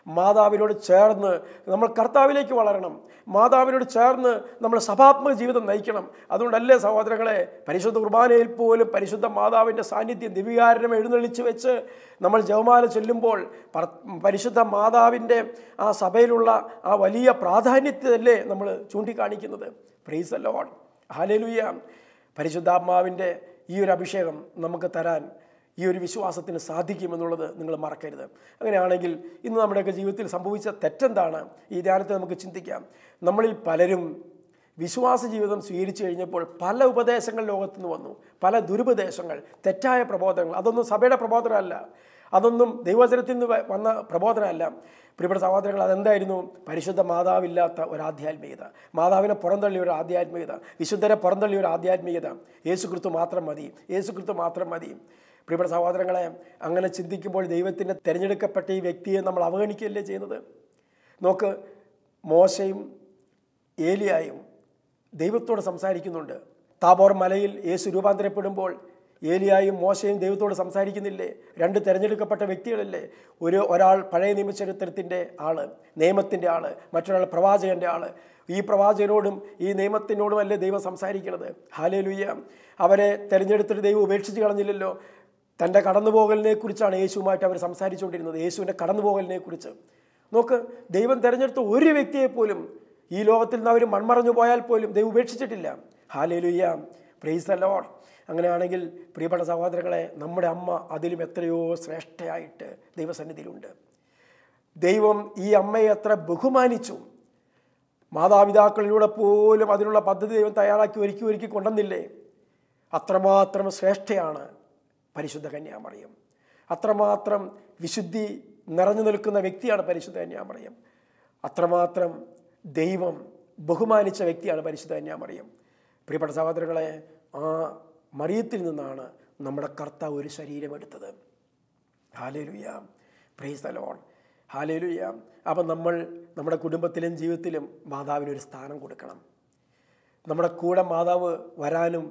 മാതാവിനോട് ചേർന്ന് നമ്മൾ കർത്താവിലേക്ക് വളരണം. മാതാവിനോട് ചേർന്ന് നമ്മൾ സഭാത്മക ജീവിതം നയിക്കണം. അതുകൊണ്ടല്ലേ സഹോദരങ്ങളെ, പരിശുദ്ധ കുർബാനയിൽ പോലും പരിശുദ്ധ മാതാവിൻ്റെ സാന്നിധ്യം ദിവികാരണം എഴുന്നള്ളിച്ച് വെച്ച് നമ്മൾ ജപമാല ചൊല്ലുമ്പോൾ പരിശുദ്ധ മാതാവിൻ്റെ ആ സഭയിലുള്ള ആ വലിയ പ്രാധാന്യത്തിലല്ലേ നമ്മൾ ചൂണ്ടിക്കാണിക്കുന്നത്. Price the lord. ഹല്ലേലൂയ. പരിശുദ്ധാത്മാവിൻ്റെ ഈ ഒരു അഭിഷേകം നമുക്ക് തരാൻ ഈ ഒരു വിശ്വാസത്തിന് സാധിക്കുമെന്നുള്ളത് നിങ്ങൾ മറക്കരുത്. അങ്ങനെയാണെങ്കിൽ ഇന്ന് നമ്മുടെയൊക്കെ ജീവിതത്തിൽ സംഭവിച്ച തെറ്റെന്താണ്? ഈ ധ്യാനത്തെ നമുക്ക് ചിന്തിക്കാം. നമ്മളിൽ പലരും വിശ്വാസ ജീവിതം സ്വീകരിച്ചു കഴിഞ്ഞപ്പോൾ പല ഉപദേശങ്ങൾ ലോകത്തുനിന്ന് വന്നു, പല ദുരുപദേശങ്ങൾ, തെറ്റായ പ്രബോധനങ്ങൾ. അതൊന്നും സഭയുടെ പ്രബോധനമല്ല, അതൊന്നും ദൈവവചനത്തിൽ നിന്ന് വന്ന പ്രബോധനമല്ല. പ്രിയപ്പെട്ട സഹോദരങ്ങൾ, അതെന്തായിരുന്നു? പരിശുദ്ധ മാതാവില്ലാത്ത ഒരു ആധ്യാത്മികത, മാതാവിനെ പുറന്തള്ളിയ ഒരു ആധ്യാത്മികത, വിശുദ്ധരെ പുറന്തള്ളിയ ഒരു ആധ്യാത്മികത. യേശുക്രിസ്തു മാത്രം മതി, യേശുക്രിസ്തു മാത്രം മതി. പ്രിയപ്പെട്ട സഹോദരങ്ങളെ, അങ്ങനെ ചിന്തിക്കുമ്പോൾ ദൈവത്തിൻ്റെ തിരഞ്ഞെടുക്കപ്പെട്ട ഈ വ്യക്തിയെ നമ്മൾ അവഗണിക്കുകയല്ലേ ചെയ്യുന്നത്? നോക്ക്, മോശയും ഏലിയായും ദൈവത്തോട് സംസാരിക്കുന്നുണ്ട്. താബോർ മലയിൽ യേശു രൂപാന്തരപ്പെടുമ്പോൾ ഏലിയായും മോശയും ദൈവത്തോട് സംസാരിക്കുന്നില്ലേ? രണ്ട് തിരഞ്ഞെടുക്കപ്പെട്ട വ്യക്തികളല്ലേ? ഒരാൾ പഴയ നിയമചരിത്രത്തിൻ്റെ ആൾ, നിയമത്തിൻ്റെ ആൾ, മറ്റൊരാൾ പ്രവാചകൻ്റെ ആൾ. ഈ പ്രവാചകനോടും ഈ നിയമത്തിനോടും അല്ലേ ദൈവം സംസാരിക്കുന്നത്. ഹല്ലേലൂയ. അവരെ തിരഞ്ഞെടുത്തിട്ട് ദൈവം ഉപേക്ഷിച്ച് കളഞ്ഞില്ലല്ലോ. തൻ്റെ കടന്നുപോകലിനെ കുറിച്ചാണ് യേശുവുമായിട്ട് അവർ സംസാരിച്ചുകൊണ്ടിരുന്നത്, യേശുവിൻ്റെ കടന്നുപോകലിനെ കുറിച്ച്. നോക്ക്, ദൈവം തിരഞ്ഞെടുത്ത ഒരു വ്യക്തിയെപ്പോലും ഈ ലോകത്തിൽ നിന്ന് അവർ മൺമറഞ്ഞു പോയാൽ പോലും ദൈവം ഉപേക്ഷിച്ചിട്ടില്ല. ഹല്ലേലൂയ, പ്രൈസ് ദി ലോർഡ്. അങ്ങനെയാണെങ്കിൽ പ്രിയപ്പെട്ട സഹോദരങ്ങളെ, നമ്മുടെ അമ്മ അതിലും എത്രയോ ശ്രേഷ്ഠയായിട്ട് ദൈവസന്നിധിയിലുണ്ട്. ദൈവം ഈ അമ്മയെ എത്ര ബഹുമാനിച്ചു. മാതാപിതാക്കളിലൂടെ പോലും അതിനുള്ള പദ്ധതി ദൈവം തയ്യാറാക്കി ഒരുക്കി കൊണ്ടുവന്നില്ലേ? അത്രമാത്രം ശ്രേഷ്ഠയാണ് പരിശുദ്ധ കന്യാമറിയം. അത്രമാത്രം വിശുദ്ധി നിറഞ്ഞു നിൽക്കുന്ന വ്യക്തിയാണ് പരിശുദ്ധ കന്യാമറിയം. അത്രമാത്രം ദൈവം ബഹുമാനിച്ച വ്യക്തിയാണ് പരിശുദ്ധ കന്യാമറിയം. പ്രിയപ്പെട്ട സഹോദരങ്ങളെ, ആ മറിയത്തിൽ നിന്നാണ് നമ്മുടെ കർത്താവ് ഒരു ശരീരം എടുത്തത്. Hallelujah, praise the lord, hallelujah. അപ്പം നമ്മൾ നമ്മുടെ കുടുംബത്തിലും ജീവിതത്തിലും മാതാവിനൊരു സ്ഥാനം കൊടുക്കണം. നമ്മുടെ കൂടെ മാതാവ് വരാനും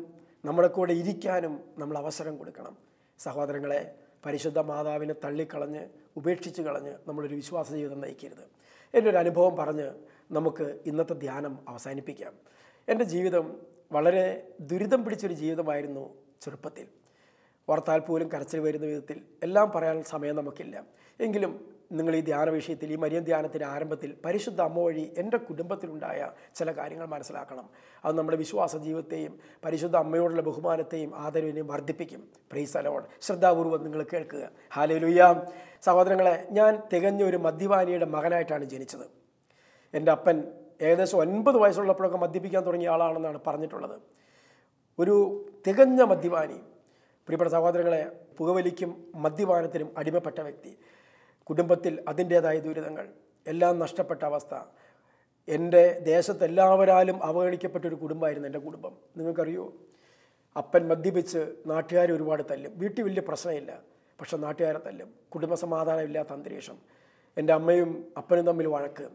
നമ്മുടെ കൂടെ ഇരിക്കാനും നമ്മൾ അവസരം കൊടുക്കണം. സഹോദരങ്ങളെ, പരിശുദ്ധ മാതാവിനെ തള്ളിക്കളഞ്ഞ് ഉപേക്ഷിച്ച് കളഞ്ഞ് നമ്മളൊരു വിശ്വാസ ജീവിതം നയിക്കരുത്. എൻ്റെ ഒരു അനുഭവം പറഞ്ഞ് നമുക്ക് ഇന്നത്തെ ധ്യാനം അവസാനിപ്പിക്കാം. എൻ്റെ ജീവിതം വളരെ ദുരിതം പിടിച്ചൊരു ജീവിതമായിരുന്നു ചെറുപ്പത്തിൽ. ഓർത്താൽ പോലും കരച്ചിൽ വരുന്ന വിധത്തിൽ എല്ലാം പറയാൻ സമയം നമുക്കില്ല. എങ്കിലും നിങ്ങൾ ഈ ധ്യാന വിഷയത്തിൽ, ഈ മരിയൻ ധ്യാനത്തിൻ്റെ ആരംഭത്തിൽ പരിശുദ്ധ അമ്മ വഴി എൻ്റെ കുടുംബത്തിലുണ്ടായ ചില കാര്യങ്ങൾ മനസ്സിലാക്കണം. അത് നമ്മുടെ വിശ്വാസ ജീവിതത്തെയും പരിശുദ്ധ അമ്മയോടുള്ള ബഹുമാനത്തെയും ആദരവിനെയും വർദ്ധിപ്പിക്കും. Price the Lord. ശ്രദ്ധാപൂർവ്വം നിങ്ങൾ കേൾക്കുക. ഹല്ലേലൂയ. സഹോദരങ്ങളെ, ഞാൻ തികഞ്ഞ ഒരു മദ്യപാനിയുടെ മകനായിട്ടാണ് ജനിച്ചത്. എൻ്റെ അപ്പൻ ഏകദേശം 9 വയസ്സുള്ളപ്പോഴൊക്കെ മദ്യപിക്കാൻ തുടങ്ങിയ ആളാണെന്നാണ് പറഞ്ഞിട്ടുള്ളത്. ഒരു തികഞ്ഞ മദ്യപാനി. പ്രിയപ്പെട്ട സഹോദരങ്ങളെ, പുകവലിക്കും മദ്യപാനത്തിനും അടിമപ്പെട്ട വ്യക്തി. കുടുംബത്തിൽ അതിൻ്റേതായ ദുരിതങ്ങൾ, എല്ലാം നഷ്ടപ്പെട്ട അവസ്ഥ. എൻ്റെ ദേശത്ത് എല്ലാവരാലും അവഗണിക്കപ്പെട്ടൊരു കുടുംബമായിരുന്നു എൻ്റെ കുടുംബം. നിങ്ങൾക്കറിയോ, അപ്പൻ മദ്യപിച്ച് നാട്ടുകാരെ ഒരുപാട് തല്ലും. വീട്ടിൽ വലിയ പ്രശ്നമില്ല, പക്ഷെ നാട്ടുകാരെ തല്ലും. കുടുംബസമാധാനമില്ലാത്ത അന്തരീക്ഷം. എൻ്റെ അമ്മയും അപ്പനും തമ്മിൽ വഴക്ക്.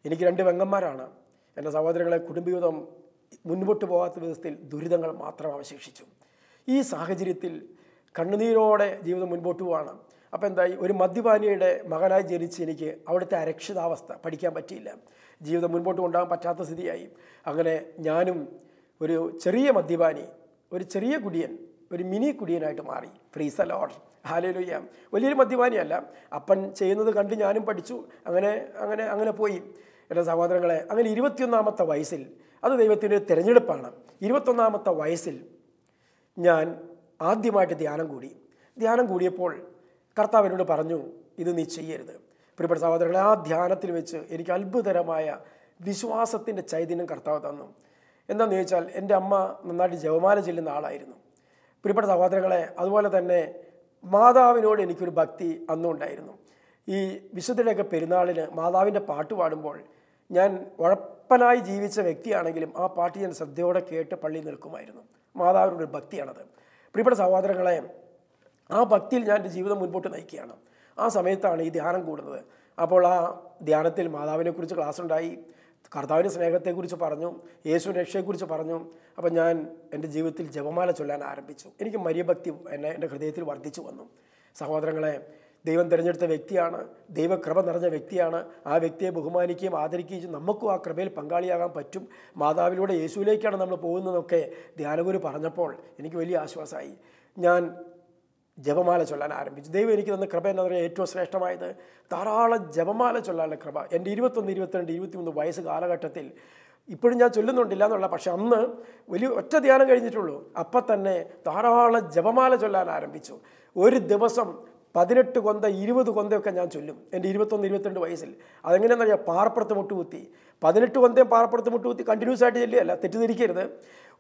എനിക്ക് 2 പെങ്ങന്മാരാണ്. എൻ്റെ സഹോദരങ്ങളെ, കുടുംബജീവിതം മുൻപോട്ട് പോകാത്ത വിധത്തിൽ ദുരിതങ്ങൾ മാത്രം അവശേഷിച്ചു. ഈ സാഹചര്യത്തിൽ കണ്ണുനീരോടെ ജീവിതം മുൻപോട്ട് പോവാണ്. അപ്പോൾ എന്തായി, ഒരു മദ്യപാനിയുടെ മകനായി ജനിച്ച് എനിക്ക് അവിടുത്തെ അരക്ഷിതാവസ്ഥ പഠിക്കാൻ പറ്റിയില്ല. ജീവിതം മുൻപോട്ട് കൊണ്ടുപോകാൻ പറ്റാത്ത സ്ഥിതിയായി. അങ്ങനെ ഞാനും ഒരു ചെറിയ മദ്യപാനി, ഒരു ചെറിയ കുടിയൻ, ഒരു മിനി കുടിയനായിട്ട് മാറി. Price the lord, hallelujah. വലിയൊരു മദ്യപാനിയല്ല. അപ്പൻ ചെയ്യുന്നത് കണ്ട് ഞാനും പഠിച്ചു. അങ്ങനെ പോയി. എൻ്റെ സഹോദരങ്ങളെ, അങ്ങനെ 21-ാമത്തെ വയസ്സിൽ, അത് ദൈവത്തിൻ്റെ ഒരു തിരഞ്ഞെടുപ്പാണ്. 21-ാമത്തെ വയസ്സിൽ ഞാൻ ആദ്യമായിട്ട് ധ്യാനം കൂടിയപ്പോൾ കർത്താവിനോട് പറഞ്ഞു, ഇത് നീ ചെയ്യരുത്. പ്രിയപ്പെട്ട സഹോദരങ്ങളെ, ആ ധ്യാനത്തിൽ വെച്ച് എനിക്ക് അത്ഭുതകരമായ വിശ്വാസത്തിൻ്റെ ചൈതന്യം കർത്താവ് തന്നു. എന്താണെന്ന് ചോദിച്ചാൽ, എൻ്റെ അമ്മ നന്നായിട്ട് ജപമാല ചെല്ലുന്ന ആളായിരുന്നു. പ്രിയപ്പെട്ട സഹോദരങ്ങളെ, അതുപോലെ തന്നെ മാതാവിനോട് എനിക്കൊരു ഭക്തി അന്നും ഉണ്ടായിരുന്നു. ഈ വിശുദ്ധരുടെയൊക്കെ പെരുന്നാളിന് മാതാവിൻ്റെ പാട്ട് പാടുമ്പോൾ ഞാൻ ഉഴപ്പനായി ജീവിച്ച വ്യക്തിയാണെങ്കിലും ആ പാട്ട് ഞാൻ ശ്രദ്ധയോടെ കേട്ട് പള്ളിയിൽ നിൽക്കുമായിരുന്നു. മാതാവിനോടൊരു ഭക്തിയാണത്. പ്രിയപ്പെട്ട സഹോദരങ്ങളെ, ആ ഭക്തിയിൽ ഞാൻ എൻ്റെ ജീവിതം മുൻപോട്ട് നയിക്കുകയാണ്. ആ സമയത്താണ് ഈ ധ്യാനം കൂടുന്നത്. അപ്പോൾ ആ ധ്യാനത്തിൽ മാതാവിനെക്കുറിച്ച് ക്ലാസ് ഉണ്ടായി, കർത്താവിൻ്റെ സ്നേഹത്തെക്കുറിച്ച് പറഞ്ഞു, യേശുവിൻ്റെ രക്ഷയെക്കുറിച്ച് പറഞ്ഞു. അപ്പം ഞാൻ എൻ്റെ ജീവിതത്തിൽ ജപമാല ചൊല്ലാൻ ആരംഭിച്ചു. എനിക്ക് മരിയഭക്തി എൻ്റെ ഹൃദയത്തിൽ വർദ്ധിച്ചു വന്നു. സഹോദരങ്ങളെ, ദൈവം തിരഞ്ഞെടുത്ത വ്യക്തിയാണ്, ദൈവകൃപ നിറഞ്ഞ വ്യക്തിയാണ്. ആ വ്യക്തിയെ ബഹുമാനിക്കുകയും ആദരിക്കുകയും നമുക്കും ആ കൃപയിൽ പങ്കാളിയാകാൻ പറ്റും. മാതാവിലൂടെ യേശുവിലേക്കാണ് നമ്മൾ പോകുന്നതെന്നൊക്കെ ധ്യാനഗുരു പറഞ്ഞപ്പോൾ എനിക്ക് വലിയ ആശ്വാസമായി. ഞാൻ ജപമാല ചൊല്ലാൻ ആരംഭിച്ചു. ദൈവം എനിക്ക് തന്ന കൃപ എന്ന് പറയുന്നത് ഏറ്റവും ശ്രേഷ്ഠമായത് ധാരാളം ജപമാല ചൊല്ലാനുള്ള കൃപ. എൻ്റെ 21, 22, 23 വയസ്സ് കാലഘട്ടത്തിൽ ഇപ്പോഴും ഞാൻ ചൊല്ലുന്നുണ്ടില്ല എന്നുള്ള, പക്ഷെ അന്ന് വലിയ ഒറ്റ ധ്യാനം കഴിഞ്ഞിട്ടുള്ളൂ. അപ്പം തന്നെ ധാരാളം ജപമാല ചൊല്ലാൻ ആരംഭിച്ചു. ഒരു ദിവസം 18 കൊന്ത 20 കൊന്തയൊക്കെ ഞാൻ ചൊല്ലും എൻ്റെ 21, 22 വയസ്സിൽ. അതെങ്ങനെയാണെന്നറിയാം, പാറപ്പുറത്ത് മുട്ടുകുത്തി 18 കൊന്തയും പാറപ്പുറത്ത് മുട്ടുകുത്തി കണ്ടിന്യൂസ് ആയിട്ട് ചെല്ലുകയല്ല, തെറ്റിദ്ധരിക്കരുത്.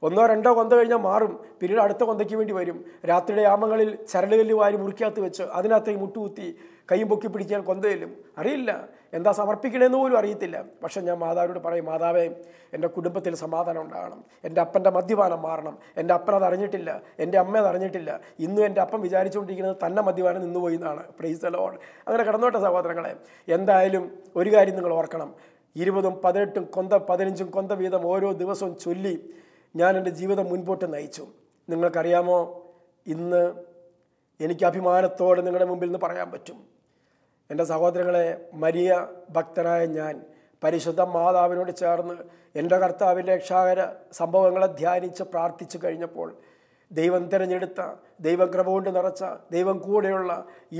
1 or 2 കൊന്ത കഴിഞ്ഞാൽ മാറും, പിന്നീട് അടുത്ത കൊന്തയ്ക്ക് വേണ്ടി വരും. രാത്രിയുടെ യാമങ്ങളിൽ ചരലുകല്ല് വാരി മുറിക്കകത്ത് വെച്ച് അതിനകത്തേക്ക് മുട്ടുകുത്തി കൈയും പൊക്കി പിടിക്കാൻ കൊന്തയിലും അറിയില്ല, എന്താ സമർപ്പിക്കണമെന്ന് പോലും അറിയത്തില്ല. പക്ഷെ ഞാൻ മാതാവിനോട് പറയും, മാതാവേ, എൻ്റെ കുടുംബത്തിൽ സമാധാനം ഉണ്ടാകണം, എൻ്റെ അപ്പൻ്റെ മദ്യപാനം മാറണം. എൻ്റെ അപ്പൻ അത് അറിഞ്ഞിട്ടില്ല, എൻ്റെ അമ്മ അത് അറിഞ്ഞിട്ടില്ല. ഇന്നും എൻ്റെ അപ്പൻ വിചാരിച്ചുകൊണ്ടിരിക്കുന്നത് തന്നെ മദ്യപാനം നിന്നുപോയി എന്നാണ്. Price the Lord. അങ്ങനെ കടന്നോട്ടെ സഹോദരങ്ങളെ. എന്തായാലും ഒരു കാര്യം നിങ്ങൾ ഓർക്കണം, 20, 18 കൊന്ത 15 കൊന്ത വീതം ഓരോ ദിവസവും ചൊല്ലി ഞാൻ എൻ്റെ ജീവിതം മുൻപോട്ട് നയിച്ചു. നിങ്ങൾക്കറിയാമോ, ഇന്ന് എനിക്ക് അഭിമാനത്തോടെ നിങ്ങളുടെ മുമ്പിൽ നിന്ന് പറയാൻ പറ്റും, എൻ്റെ സഹോദരങ്ങളെ, മരിയ ഭക്തനായ ഞാൻ പരിശുദ്ധ മാതാവിനോട് ചേർന്ന് എൻ്റെ കർത്താവിൻ്റെ രക്ഷാകര സംഭവങ്ങളെ ധ്യാനിച്ച് പ്രാർത്ഥിച്ചു കഴിഞ്ഞപ്പോൾ ദൈവം തിരഞ്ഞെടുത്ത, ദൈവം കൃപ കൊണ്ട് നിറച്ച, ദൈവം കൂടെയുള്ള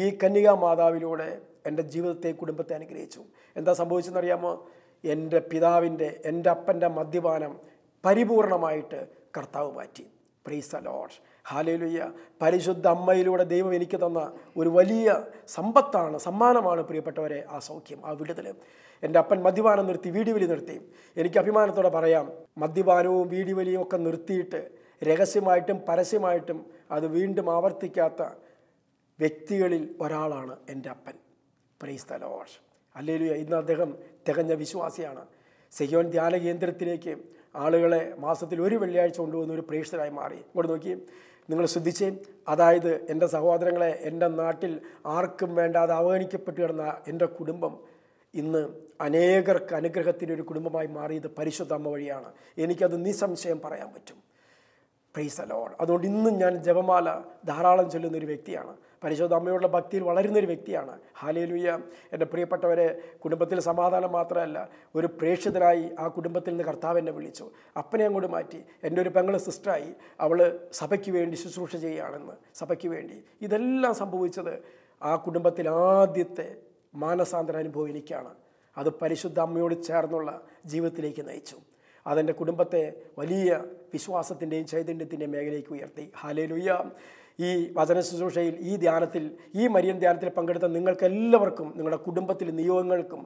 ഈ കന്യകാ മാതാവിലൂടെ എൻ്റെ ജീവിതത്തെ, കുടുംബത്തെ അനുഗ്രഹിച്ചു. എന്താ സംഭവിച്ചെന്നറിയാമോ? എൻ്റെ പിതാവിൻ്റെ, എൻ്റെ അപ്പൻ്റെ മദ്യപാനം പരിപൂർണമായിട്ട് കർത്താവ് മാറ്റി. Price the lord. ഹല്ലേലൂയ. പരിശുദ്ധ അമ്മയിലൂടെ ദൈവം എനിക്ക് തന്ന ഒരു വലിയ സമ്പത്താണ്, സമ്മാനമാണ് പ്രിയപ്പെട്ടവരെ ആ സൗഖ്യം, ആ വിടുതൽ. എൻ്റെ അപ്പൻ മദ്യപാനം നിർത്തി, വീടിവലി നിർത്തി. എനിക്ക് അഭിമാനത്തോടെ പറയാം, മദ്യപാനവും വീടിവലിയും ഒക്കെ നിർത്തിയിട്ട് രഹസ്യമായിട്ടും പരസ്യമായിട്ടും അത് വീണ്ടും ആവർത്തിക്കാത്ത വ്യക്തികളിൽ ഒരാളാണ് എൻ്റെ അപ്പൻ. Price the lord. ഹല്ലേലൂയ. ഇന്ന് അദ്ദേഹം തികഞ്ഞ വിശ്വാസിയാണ്. സിയോൻ ധ്യാന കേന്ദ്രത്തിലേക്ക് ആളുകളെ മാസത്തിൽ ഒരു വെള്ളിയാഴ്ച കൊണ്ടുവന്ന ഒരു പ്രേക്ഷിതരായി മാറി. ഇങ്ങോട്ട് നോക്കി, നിങ്ങൾ ശ്രദ്ധിച്ചേ. അതായത് എൻ്റെ സഹോദരങ്ങളെ, എൻ്റെ നാട്ടിൽ ആർക്കും വേണ്ടാതെ അവഗണിക്കപ്പെട്ട് കിടന്ന എൻ്റെ കുടുംബം ഇന്ന് അനേകർക്ക് അനുഗ്രഹത്തിൻ്റെ ഒരു കുടുംബമായി മാറിയത് പരിശുദ്ധ അമ്മ വഴിയാണ്. എനിക്കത് നിസ്സംശയം പറയാൻ പറ്റും. Price the Lord. അതുകൊണ്ട് ഇന്നും ഞാൻ ജപമാല ധാരാളം ചൊല്ലുന്നൊരു വ്യക്തിയാണ്. പരിശുദ്ധ അമ്മയോടുള്ള ഭക്തിയിൽ വളരുന്നൊരു വ്യക്തിയാണ്. ഹല്ലേലൂയ. എൻ്റെ പ്രിയപ്പെട്ടവരെ, കുടുംബത്തിൽ സമാധാനം മാത്രമല്ല, ഒരു പ്രേക്ഷിതരായി ആ കുടുംബത്തിൽ നിന്ന് കർത്താവ് എന്നെ വിളിച്ചു. അപ്പനെ അങ്ങോട്ട് മാറ്റി. എൻ്റെ ഒരു പെങ്ങൾ സിസ്റ്ററായി, അവൾ സഭയ്ക്ക് വേണ്ടി ശുശ്രൂഷ ചെയ്യുകയാണെന്ന്, സഭയ്ക്ക് വേണ്ടി. ഇതെല്ലാം സംഭവിച്ചത് ആ കുടുംബത്തിൽ ആദ്യത്തെ മാനസാന്തര അനുഭവം എനിക്കാണ്. അത് പരിശുദ്ധ അമ്മയോട് ചേർന്നുള്ള ജീവിതത്തിലേക്ക് നയിച്ചു. അതെൻ്റെ കുടുംബത്തെ വലിയ വിശ്വാസത്തിൻ്റെയും ചൈതന്യത്തിൻ്റെയും മേഖലയ്ക്ക് ഉയർത്തി. ഹല്ലേലൂയ. ഈ വചന ശുശ്രൂഷയിൽ, ഈ ധ്യാനത്തിൽ, ഈ മരിയൻ ധ്യാനത്തിൽ പങ്കെടുത്ത നിങ്ങൾക്കെല്ലാവർക്കും, നിങ്ങളുടെ കുടുംബത്തിലെ നിയോഗങ്ങൾക്കും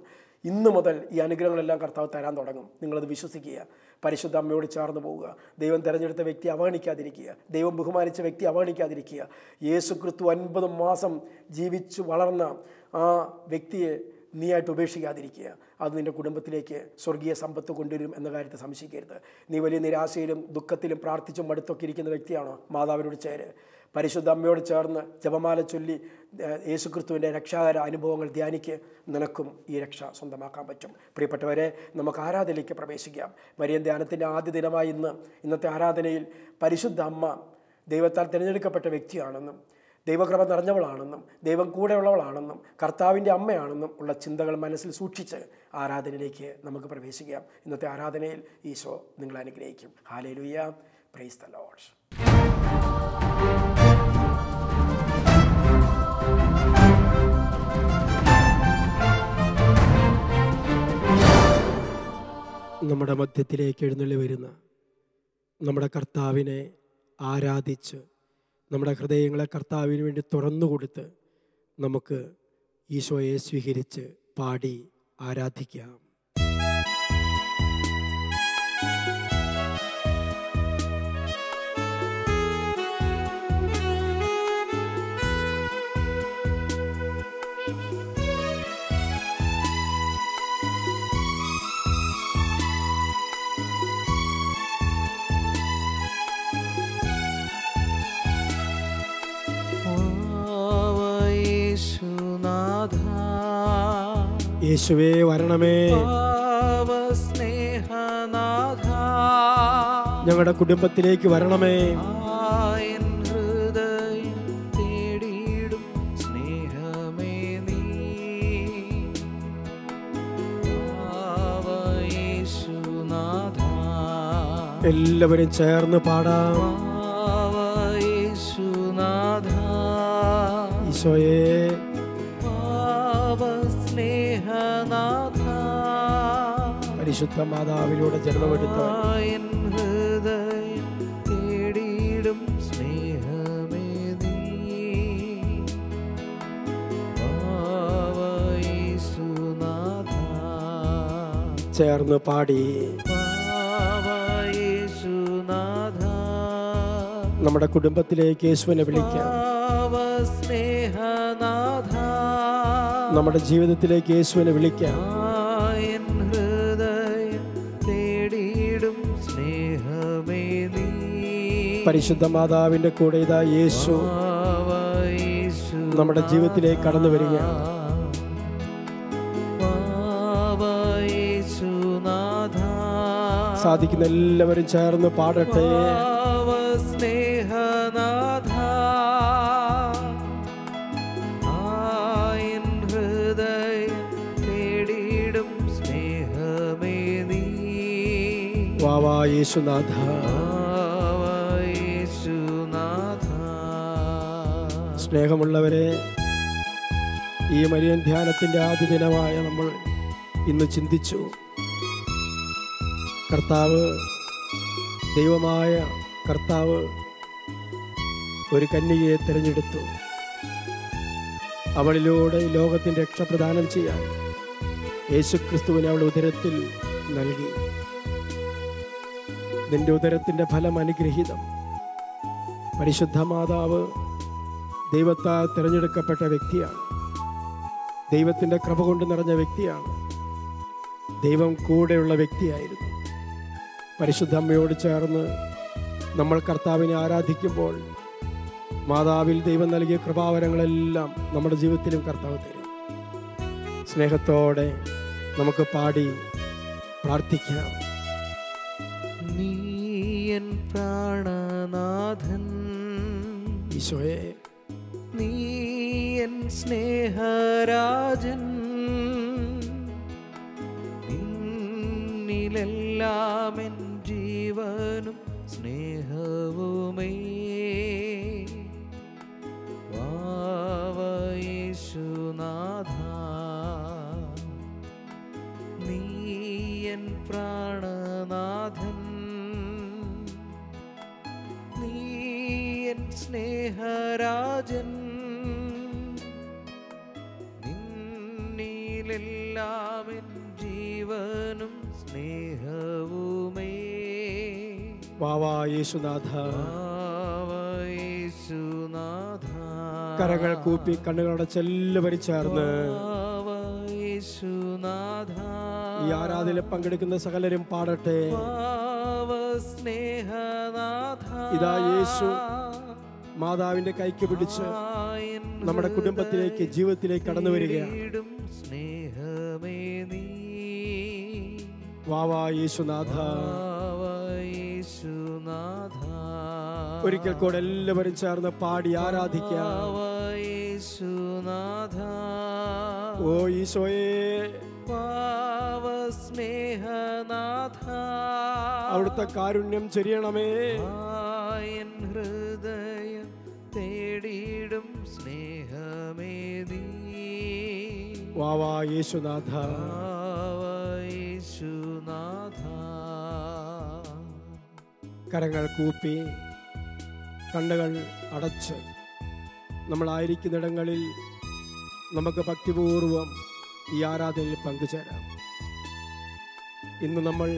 ഇന്നു മുതൽ ഈ അനുഗ്രഹങ്ങളെല്ലാം കർത്താവ് തരാൻ തുടങ്ങും. നിങ്ങളത് വിശ്വസിക്കുക. പരിശുദ്ധ അമ്മയോട് ചേർന്ന് പോവുക. ദൈവം തിരഞ്ഞെടുത്ത വ്യക്തി അവഗണിക്കാതിരിക്കുക. ദൈവം ബഹുമാനിച്ച വ്യക്തി അവഗണിക്കാതിരിക്കുക. യേശു ക്രിസ്തു 9 മാസം ജീവിച്ചു വളർന്ന ആ വ്യക്തിയെ നീയായിട്ട് ഉപേക്ഷിക്കാതിരിക്കുക. അത് നിൻ്റെ കുടുംബത്തിലേക്ക് സ്വർഗീയ സമ്പത്ത് കൊണ്ടുവരും എന്ന കാര്യത്തെ സംശയിക്കരുത്. നീ വലിയ നിരാശയിലും ദുഃഖത്തിലും പ്രാർത്ഥിച്ചും മടുത്തൊക്കെ ഇരിക്കുന്ന വ്യക്തിയാണോ? മാതാവിനോട് ചേര്. പരിശുദ്ധ അമ്മയോട് ചേർന്ന് ജപമാല ചൊല്ലി യേശുക്രിസ്തുവിൻ്റെ രക്ഷാകര അനുഭവങ്ങൾ ധ്യാനിക്ക്. നിനക്കും ഈ രക്ഷ സ്വന്തമാക്കാൻ പറ്റും. പ്രിയപ്പെട്ടവരെ, നമുക്ക് ആരാധനയിലേക്ക് പ്രവേശിക്കാം. മരിയൻ ധ്യാനത്തിൻ്റെ ആദ്യ ദിനമായി ഇന്നത്തെ ആരാധനയിൽ പരിശുദ്ധ അമ്മ ദൈവത്താൽ തിരഞ്ഞെടുക്കപ്പെട്ട വ്യക്തിയാണെന്നും, ദൈവകൃപ നിറഞ്ഞവളാണെന്നും, ദൈവം കൂടെയുള്ളവളാണെന്നും, കർത്താവിൻ്റെ അമ്മയാണെന്നും ഉള്ള ചിന്തകൾ മനസ്സിൽ സൂക്ഷിച്ച് ആരാധനയിലേക്ക് നമുക്ക് പ്രവേശിക്കാം. ഇന്നത്തെ ആരാധനയിൽ ഈശോ നിങ്ങളെ അനുഗ്രഹിക്കും. ഹല്ലേലൂയ. Praise the Lord. നമ്മുടെ മധ്യത്തിലേക്ക് എഴുന്നള്ളി വരുന്ന നമ്മുടെ കർത്താവിനെ ആരാധിച്ച്, നമ്മുടെ ഹൃദയങ്ങളെ കർത്താവിന് വേണ്ടി തുറന്നു കൊടുത്ത് നമുക്ക് ഈശോയെ സ്വീകരിച്ച് പാടി ആരാധിക്കാം. യേശുവേ വരണമേ, ഞങ്ങളുടെ കുടുംബത്തിലേക്ക് വരണമേ. എല്ലാവരും ചേർന്ന് പാടാം. ഈശോയെ പരിശുദ്ധ മാതാവിലൂടെ ജന്മമെടുത്തവൻ, ചേർന്ന് പാടി നമ്മുടെ കുടുംബത്തിലേക്ക് യേശുവിനെ വിളിക്കാം. നമ്മുടെ ജീവിതത്തിലേക്ക് യേശുവിനെ വിളിക്കാം. പരിശുദ്ധ മാതാവിന്റെ കൂടെ ഇതാ യേശു നമ്മുടെ ജീവിതത്തിലേക്ക് കടന്നു വരികയാണ്. സാധിക്കുന്ന എല്ലാവരും ചേർന്ന് പാടട്ടെ. വാവാ യേശുനാഥ. സ്നേഹമുള്ളവരെ, ഈ മരിയൻ ധ്യാനത്തിൻ്റെ ആദ്യ ദിനമായ നമ്മൾ ഇന്ന് ചിന്തിച്ചു, കർത്താവ് ദൈവമായ കർത്താവ് ഒരു കന്യകയെ തിരഞ്ഞെടുത്തു. അവളിലൂടെ ലോകത്തിൻ്റെ രക്ഷ പ്രദാനം ചെയ്യാൻ യേശുക്രിസ്തുവിനെ അവളുടെ ഉദരത്തിൽ നൽകി. നിന്റെ ഉദരത്തിൻ്റെ ഫലം അനുഗ്രഹീതം. പരിശുദ്ധ മാതാവ് ദൈവത്താൽ തിരഞ്ഞെടുക്കപ്പെട്ട വ്യക്തിയാണ്. ദൈവത്തിൻ്റെ കൃപ കൊണ്ട് നിറഞ്ഞ വ്യക്തിയാണ്. ദൈവം കൂടെയുള്ള വ്യക്തിയായിരുന്നു. പരിശുദ്ധ അമ്മയോട് ചേർന്ന് നമ്മൾ കർത്താവിനെ ആരാധിക്കുമ്പോൾ മാതാവിൽ ദൈവം നൽകിയ കൃപാവരങ്ങളെല്ലാം നമ്മുടെ ജീവിതത്തിലും കർത്താവ് തരും. സ്നേഹത്തോടെ നമുക്ക് പാടി പ്രാർത്ഥിക്കാം. നീ എൻ പ്രാണനാഥൻ, ഈശോയെ നീ എൻ സ്നേഹരാജൻ, നിന്നിലെല്ലാം എൻ ജീവനും സ്നേഹവുമേ. വാവ യേശുനാഥ, നീ എൻ പ്രാണനാഥൻ, നീ എൻ സ്നേഹരാജൻ, നിന്നിലെല്ലാം എൻ ജീവനും സ്നേഹവുമേ. വാവാ യേശുനാഥ. യേശുനാഥ, കരങ്ങൾ കൂപ്പി കണ്ണുകളുടെ ചെല്ലുവരി ചേർന്ന് യേശുനാഥ, ഈ ആരാധനയിൽ പങ്കെടുക്കുന്ന സകലരും പാടട്ടെ. സ്നേഹനാഥ, ഇതാ യേശു മാതാവിന്റെ കൈക്ക് പിടിച്ച് നമ്മുടെ കുടുംബത്തിലേക്ക്, ജീവിതത്തിലേക്ക് കടന്നു വരികയാണ്. സ്നേഹമേ നീ. വാവാ യേശുനാഥ. യേശുനാഥ, ഒരിക്കൽ കൂടെ എല്ലാവരും ചേർന്ന് പാടി ആരാധിക്കാം. യേശുനാഥ, ഓ ഈശോയേ, സ്നേഹനാഥ, അവിടുത്തെ കാരുണ്യം ചൊരിയണമേ. എൻ ഹൃദയം തേടിയിടും സ്നേഹമേ നീ. വാവാ യേശുനാഥ. യേശുനാഥ, കരങ്ങൾ കൂപ്പി കണ്ണുകൾ അടച്ച് നമ്മളായിരിക്കുന്നിടങ്ങളിൽ നമുക്ക് ഭക്തിപൂർവം ഈ ആരാധനയിൽ പങ്കുചേരാം. ഇന്ന് നമ്മൾ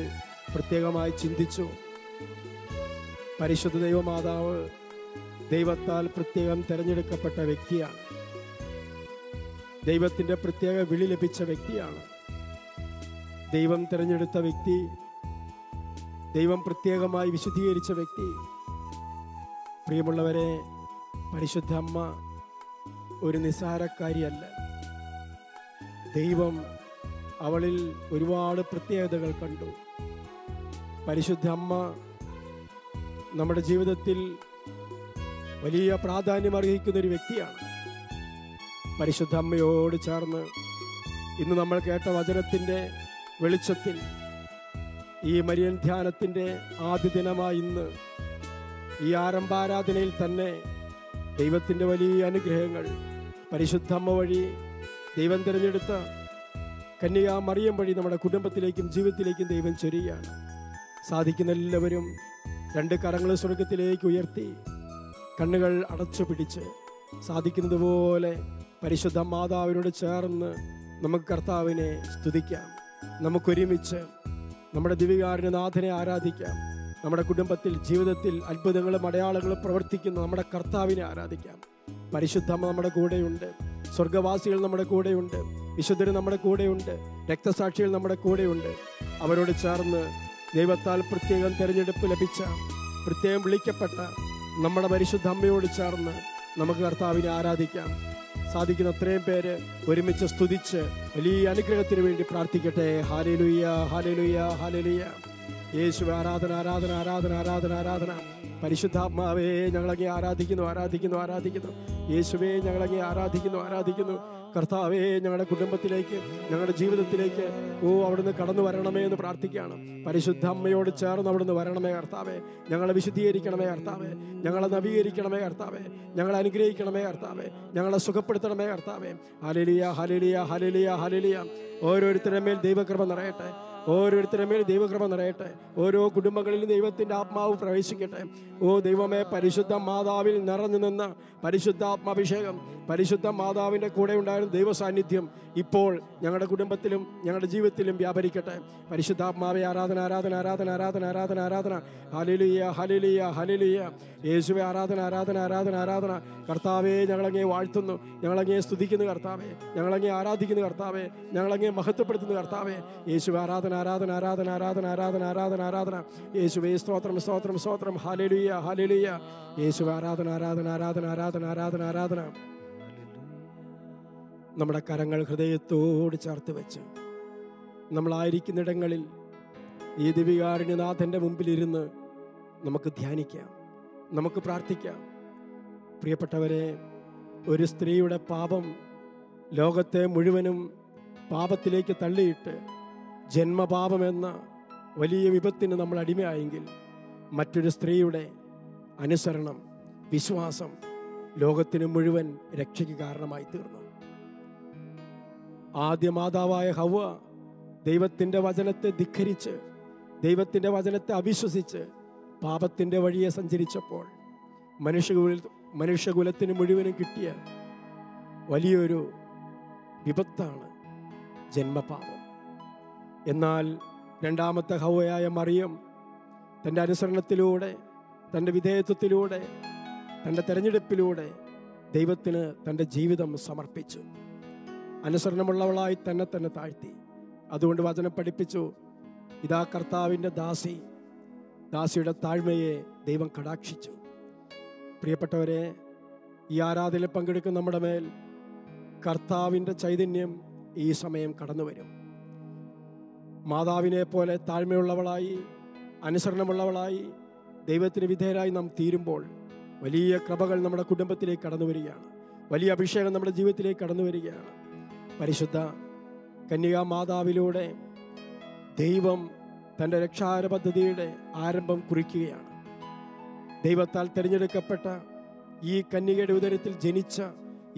പ്രത്യേകമായി ചിന്തിച്ചു, പരിശുദ്ധ ദൈവമാതാവ് ദൈവത്താൽ പ്രത്യേകം തിരഞ്ഞെടുക്കപ്പെട്ട വ്യക്തിയാണ്. ദൈവത്തിൻ്റെ പ്രത്യേക വിളി ലഭിച്ച വ്യക്തിയാണ്. ദൈവം തിരഞ്ഞെടുത്ത വ്യക്തി, ദൈവം പ്രത്യേകമായി വിശുദ്ധീകരിച്ച വ്യക്തി. പ്രിയമുള്ളവരെ, പരിശുദ്ധ അമ്മ ഒരു നിസ്സാരക്കാരിയല്ല. ദൈവം അവളിൽ ഒരുപാട് പ്രത്യേകതകൾ കണ്ടു. പരിശുദ്ധ അമ്മ നമ്മുടെ ജീവിതത്തിൽ വലിയ പ്രാധാന്യം അർഹിക്കുന്ന ഒരു വ്യക്തിയാണ്. പരിശുദ്ധ അമ്മയോട് ചേർന്ന് ഇന്ന് നമ്മൾ കേട്ട വചനത്തിൻ്റെ വെളിച്ചത്തിൽ ഈ മരിയൻ ധ്യാനത്തിൻ്റെ ആദ്യ ദിനമായി ഇന്ന് ഈ ആരംഭാരാധനയിൽ തന്നെ ദൈവത്തിൻ്റെ വലിയ അനുഗ്രഹങ്ങൾ പരിശുദ്ധ അമ്മ വഴി, ദൈവം തിരഞ്ഞെടുത്ത കന്യക മറിയം വഴി നമ്മുടെ കുടുംബത്തിലേക്കും ജീവിതത്തിലേക്കും ദൈവം ചൊരിയാണ്. സാധിക്കുന്ന എല്ലാവരും രണ്ട് കരങ്ങൾ സ്വർഗത്തിലേക്ക് ഉയർത്തി കണ്ണുകൾ അടച്ചു പിടിച്ച് സാധിക്കുന്നത് പോലെ പരിശുദ്ധ മാതാവിനോട് ചേർന്ന് നമുക്ക് കർത്താവിനെ സ്തുതിക്കാം. നമുക്കൊരുമിച്ച് നമ്മുടെ ദിവികാരുണ്യനാഥനെ ആരാധിക്കാം. നമ്മുടെ കുടുംബത്തിൽ, ജീവിതത്തിൽ അത്ഭുതങ്ങളും അടയാളങ്ങളും പ്രവർത്തിക്കുന്ന നമ്മുടെ കർത്താവിനെ ആരാധിക്കാം. പരിശുദ്ധമ്മ നമ്മുടെ കൂടെയുണ്ട്. സ്വർഗവാസികൾ നമ്മുടെ കൂടെയുണ്ട്. വിശുദ്ധർ നമ്മുടെ കൂടെയുണ്ട്. രക്തസാക്ഷികൾ നമ്മുടെ കൂടെയുണ്ട്. അവരോട് ചേർന്ന് ദൈവത്താൽ പ്രത്യേകം തിരഞ്ഞെടുപ്പ് ലഭിച്ച, പ്രത്യേകം വിളിക്കപ്പെട്ട നമ്മുടെ പരിശുദ്ധ അമ്മയോട് ചേർന്ന് നമുക്ക് കർത്താവിനെ ആരാധിക്കാം. സാധിക്കുന്ന അത്രയും പേര് ഒരുമിച്ച് സ്തുതിച്ച് വലിയ അനുഗ്രഹത്തിന് വേണ്ടി പ്രാർത്ഥിക്കട്ടെ. ഹല്ലേലൂയ, ഹല്ലേലൂയ, ഹല്ലേലൂയ. യേശുവേ, ആരാധന, ആരാധന, ആരാധന, ആരാധന, ആരാധന. പരിശുദ്ധാത്മാവേ, ഞങ്ങളങ്ങേ ആരാധിക്കുന്നു, ആരാധിക്കുന്നു, ആരാധിക്കുന്നു. യേശുവേ, ഞങ്ങളങ്ങേ ആരാധിക്കുന്നു, ആരാധിക്കുന്നു. കർത്താവേ, ഞങ്ങളുടെ കുടുംബത്തിലേക്ക്, ഞങ്ങളുടെ ജീവിതത്തിലേക്ക് അവിടുന്ന് കടന്നു വരണമേ എന്ന് പ്രാർത്ഥിക്കുകയാണ്. പരിശുദ്ധ അമ്മയോട് ചേർന്ന് അവിടുന്ന് വരണമേ കർത്താവേ. ഞങ്ങളെ വിശുദ്ധീകരിക്കണമേ കർത്താവേ. ഞങ്ങളെ നവീകരിക്കണമേ കർത്താവേ. ഞങ്ങളെ അനുഗ്രഹിക്കണമേ കർത്താവേ. ഞങ്ങളെ സുഖപ്പെടുത്തണമേ കർത്താവേ. ഹല്ലേലൂയ, ഹല്ലേലൂയ, ഹല്ലേലൂയ, ഹല്ലേലൂയ. ഓരോരുത്തരുടെ മേൽ ദൈവകൃപ നിറയട്ടെ. ഓരോരുത്തരുടെ മേൽ ദൈവകൃപ നിറയട്ടെ. ഓരോ കുടുംബങ്ങളിലും ദൈവത്തിൻ്റെ ആത്മാവ് പ്രവേശിക്കട്ടെ. ഓ ദൈവമേ, പരിശുദ്ധ മാതാവിൽ നിറഞ്ഞു നിന്ന പരിശുദ്ധാത്മാഭിഷേകം, പരിശുദ്ധ മാതാവിൻ്റെ കൂടെ ഉണ്ടായിരുന്ന ദൈവ സാന്നിധ്യം ഇപ്പോൾ ഞങ്ങളുടെ കുടുംബത്തിലും ഞങ്ങളുടെ ജീവിതത്തിലും വ്യാപരിക്കട്ടെ. പരിശുദ്ധാത്മാവെ, ആരാധന ആരാധന ആരാധന ആരാധന ആരാധന ആരാധന. ഹല്ലേലൂയ ഹല്ലേലൂയ ഹല്ലേലൂയ. യേശുവേ, ആരാധന ആരാധന ആരാധന ആരാധന. കർത്താവേ, ഞങ്ങളങ്ങേ വാഴ്ത്തുന്നു, ഞങ്ങളങ്ങേ സ്തുതിക്കുന്നു കർത്താവേ, ഞങ്ങളങ്ങേ ആരാധിക്കുന്നു കർത്താവേ, ഞങ്ങളങ്ങേ മഹത്വപ്പെടുത്തുന്നു കർത്താവേ. യേശുവേ, ആരാധന ആരാധന ആരാധന ആരാധന ആരാധന ആരാധന ആരാധന. യേശുവേ, സ്തോത്രം സ്തോത്രം സ്തോത്രം. Hallelujah hallelujah. യേശുവേ, ആരാധന ആരാധന ആരാധന ആരാധന ആരാധന ആരാധന. നമ്മുടെ കരങ്ങൾ ഹൃദയത്തോട് ചേർത്ത് വെച്ച് നമ്മളായിരിക്കുന്നിടങ്ങളിൽ ഈ ദിവികാരുണ്യനാഥൻ്റെ മുമ്പിലിരുന്ന് നമുക്ക് ധ്യാനിക്കാം, നമുക്ക് പ്രാർത്ഥിക്കാം. പ്രിയപ്പെട്ടവരെ, ഒരു സ്ത്രീയുടെ പാപം ലോകത്തെ മുഴുവനും പാപത്തിലേക്ക് തള്ളിയിട്ട് ജന്മപാപമെന്ന വലിയ വിപത്തിന് നമ്മൾ അടിമയായെങ്കിൽ മറ്റൊരു സ്ത്രീയുടെ അനുസരണം, വിശ്വാസം ലോകത്തിന് മുഴുവൻ രക്ഷയ്ക്ക് കാരണമായി തീർന്നു. ആദ്യ മാതാവായ ഹവ്വ ദൈവത്തിൻ്റെ വചനത്തെ ധിക്കരിച്ച്, ദൈവത്തിൻ്റെ വചനത്തെ അവിശ്വസിച്ച് പാപത്തിൻ്റെ വഴിയെ സഞ്ചരിച്ചപ്പോൾ മനുഷ്യകുലത്തിന് മുഴുവനും കിട്ടിയ വലിയൊരു വിപത്താണ് ജന്മപാപം. എന്നാൽ രണ്ടാമത്തെ ഹവ്വയായ മറിയം തൻ്റെ അനുസരണത്തിലൂടെ, തൻ്റെ വിധേയത്വത്തിലൂടെ, തൻ്റെ തെരഞ്ഞെടുപ്പിലൂടെ ദൈവത്തിന് തൻ്റെ ജീവിതം സമർപ്പിച്ചു. അനുസരണമുള്ളവളായി തന്നെ താഴ്ത്തി. അതുകൊണ്ട് വചനം പഠിപ്പിച്ചു, ഇതാ കർത്താവിൻ്റെ ദാസി, ദാസിയുടെ താഴ്മയെ ദൈവം കടാക്ഷിച്ചു. പ്രിയപ്പെട്ടവരെ, ഈ ആരാധനയിൽ പങ്കെടുക്കുന്ന നമ്മുടെ മേൽ കർത്താവിൻ്റെ ചൈതന്യം ഈ സമയം കടന്നു വരും. മാതാവിനെ പോലെ താഴ്മയുള്ളവളായി, അനുസരണമുള്ളവളായി, ദൈവത്തിന് വിധേയരായി നാം തീരുമ്പോൾ വലിയ കൃപകൾ നമ്മുടെ കുടുംബത്തിലേക്ക് കടന്നു വരികയാണ്. വലിയ അഭിഷേകം നമ്മുടെ ജീവിതത്തിലേക്ക് കടന്നു വരികയാണ്. പരിശുദ്ധ കന്യകാ മാതാവിലൂടെ ദൈവം തൻ്റെ രക്ഷാകര പദ്ധതിയുടെ ആരംഭം കുറിക്കുകയാണ്. ദൈവത്താൽ തിരഞ്ഞെടുക്കപ്പെട്ട ഈ കന്യകയുടെ ഉദരത്തിൽ ജനിച്ച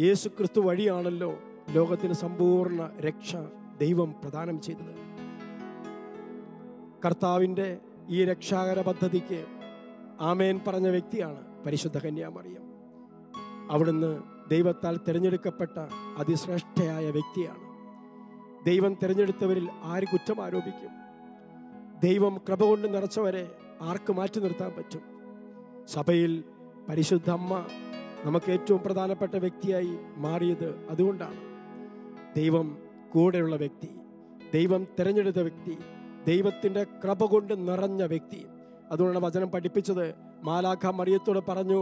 യേശു ക്രിസ്തു വഴിയാണല്ലോ ലോകത്തിന് സമ്പൂർണ്ണ രക്ഷ ദൈവം പ്രദാനം ചെയ്തത്. കർത്താവിൻ്റെ ഈ രക്ഷാകര പദ്ധതിക്ക് ആമേൻ പറഞ്ഞ വ്യക്തിയാണ് പരിശുദ്ധ കന്യാമറിയം. അവിടുന്ന് ദൈവത്താൽ തിരഞ്ഞെടുക്കപ്പെട്ട അതിശ്രേഷ്ഠയായ വ്യക്തിയാണ്. ദൈവം തിരഞ്ഞെടുത്തവരിൽ ആര് കുറ്റം ആരോപിക്കും? ദൈവം കൃപ കൊണ്ട് നിറച്ചവരെ ആർക്ക് മാറ്റി നിർത്താൻ പറ്റും? സഭയിൽ പരിശുദ്ധ അമ്മ നമുക്ക് ഏറ്റവും പ്രധാനപ്പെട്ട വ്യക്തിയായി മാറിയത് അതുകൊണ്ടാണ്. ദൈവം കൂടെയുള്ള വ്യക്തി, ദൈവം തിരഞ്ഞെടുത്ത വ്യക്തി, ദൈവത്തിൻ്റെ കൃപ കൊണ്ട് നിറഞ്ഞ വ്യക്തി. അതുകൊണ്ടാണ് വചനം പഠിപ്പിച്ചത്. മാലാഖ മറിയത്തോട് പറഞ്ഞു,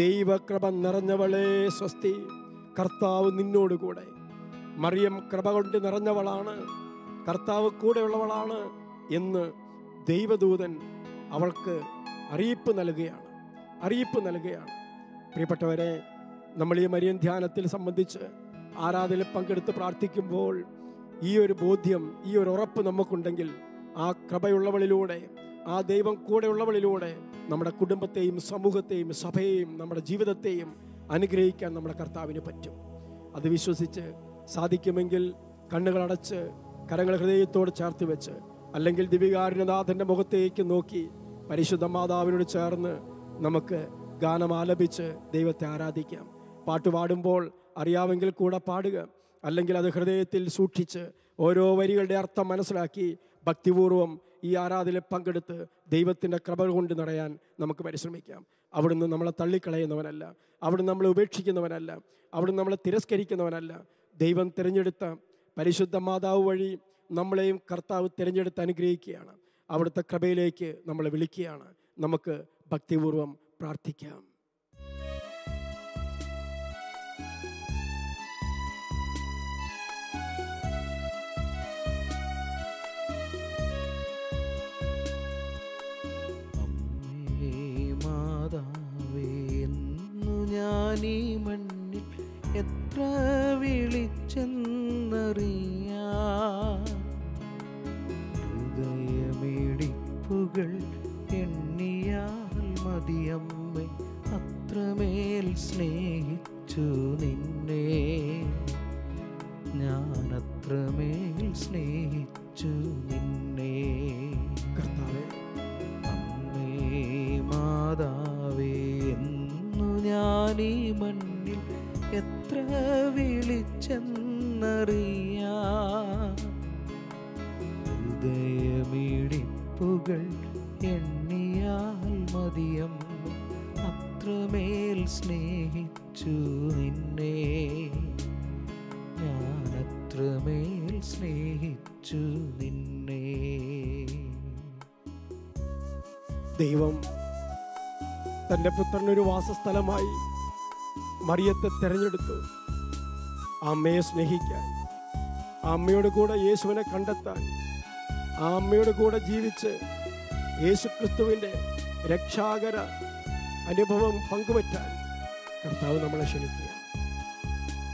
ദൈവകൃപ നിറഞ്ഞവളേ സ്വസ്തി, കർത്താവ് നിന്നോടുകൂടെ. മറിയം കൃപ കൊണ്ട് നിറഞ്ഞവളാണ്, കർത്താവ് കൂടെയുള്ളവളാണ് എന്ന് ദൈവദൂതൻ അവൾക്ക് അറിയിപ്പ് നൽകുകയാണ്. പ്രിയപ്പെട്ടവരെ, നമ്മൾ ഈ മരിയൻ ധ്യാനത്തിൽ സംബന്ധിച്ച് ആരാധനയിൽ പങ്കെടുത്ത് പ്രാർത്ഥിക്കുമ്പോൾ ഈ ഒരു ബോധ്യം, ഈ ഒരു ഉറപ്പ് നമുക്കുണ്ടെങ്കിൽ ആ കൃപയുള്ളവളിലൂടെ, ആ ദൈവം കൂടെയുള്ളവളിലൂടെ നമ്മുടെ കുടുംബത്തെയും സമൂഹത്തെയും സഭയെയും നമ്മുടെ ജീവിതത്തെയും അനുഗ്രഹിക്കാൻ നമ്മുടെ കർത്താവിന് പറ്റും. അത് വിശ്വസിച്ച് സാധിക്കുമെങ്കിൽ കണ്ണുകളടച്ച് കരങ്ങൾ ഹൃദയത്തോട് ചേർത്ത് വെച്ച്, അല്ലെങ്കിൽ ദിവികാരുണ്യനാഥൻ്റെ മുഖത്തേക്ക് നോക്കി പരിശുദ്ധ മാതാവിനോട് ചേർന്ന് നമുക്ക് ഗാനം ആലപിച്ച് ദൈവത്തെ ആരാധിക്കാം. പാട്ട് പാടുമ്പോൾ അറിയാമെങ്കിൽ കൂടെ പാടുക, അല്ലെങ്കിൽ അത് ഹൃദയത്തിൽ സൂക്ഷിച്ച് ഓരോ വരികളുടെ അർത്ഥം മനസ്സിലാക്കി ഭക്തിപൂർവം ഈ ആരാധനയിൽ പങ്കെടുത്ത് ദൈവത്തിൻ്റെ കൃപ കൊണ്ട് നിറയാൻ നമുക്ക് പരിശ്രമിക്കാം. അവിടുന്ന് നമ്മളെ തള്ളിക്കളയുന്നവനല്ല, അവിടുന്ന് നമ്മളെ ഉപേക്ഷിക്കുന്നവനല്ല, അവിടുന്ന് നമ്മളെ തിരസ്കരിക്കുന്നവനല്ല. ദൈവം തിരഞ്ഞെടുത്ത പരിശുദ്ധ മാതാവ് വഴി നമ്മളെയും കർത്താവ് തിരഞ്ഞെടുത്ത് അനുഗ്രഹിക്കുകയാണ്. അവിടുത്തെ കൃപയിലേക്ക് നമ്മളെ വിളിക്കുകയാണ്. നമുക്ക് ഭക്തിപൂർവം പ്രാർത്ഥിക്കാം. ഞാനീ മണ്ണിൽ എത്ര വിളിച്ചെന്നറിയാം, ഹൃദയമിടിപ്പുകൾ എണ്ണിയാൽ മതിയമ്മേ, അത്രമേൽ സ്നേഹിച്ചു നിന്നെ ഞാൻ, അത്രമേൽ സ്നേഹിച്ചു സ്നേഹിച്ചു നിന്നെ. കർത്താവേ, അമ്മേ മാതാവേ എന്നു ഞാൻ ഈ മണ്ണിൽ എത്ര വിളിച്ചെന്നറിയാം. ഹൃദയമിടിപ്പുകൾ എണ്ണിയാൽ മതിയം, അത്രമേൽ സ്നേഹിച്ചു നിന്നെ. ഞാൻ അത്രമേൽ സ്നേഹിച്ചു നിന്നെ. ദൈവം തൻ്റെ പുത്രനൊരു വാസസ്ഥലമായി മറിയത്തെ തിരഞ്ഞെടുത്തു. ആ അമ്മയെ സ്നേഹിക്കാൻ, ആ അമ്മയോട് കൂടെ യേശുവിനെ കണ്ടെത്താൻ, ആ അമ്മയോട് കൂടെ ജീവിച്ച് യേശുക്രിസ്തുവിൻ്റെ രക്ഷാകര അനുഭവം പങ്കുവറ്റാൻ കർത്താവ് നമ്മളെ ക്ഷണിക്കുക.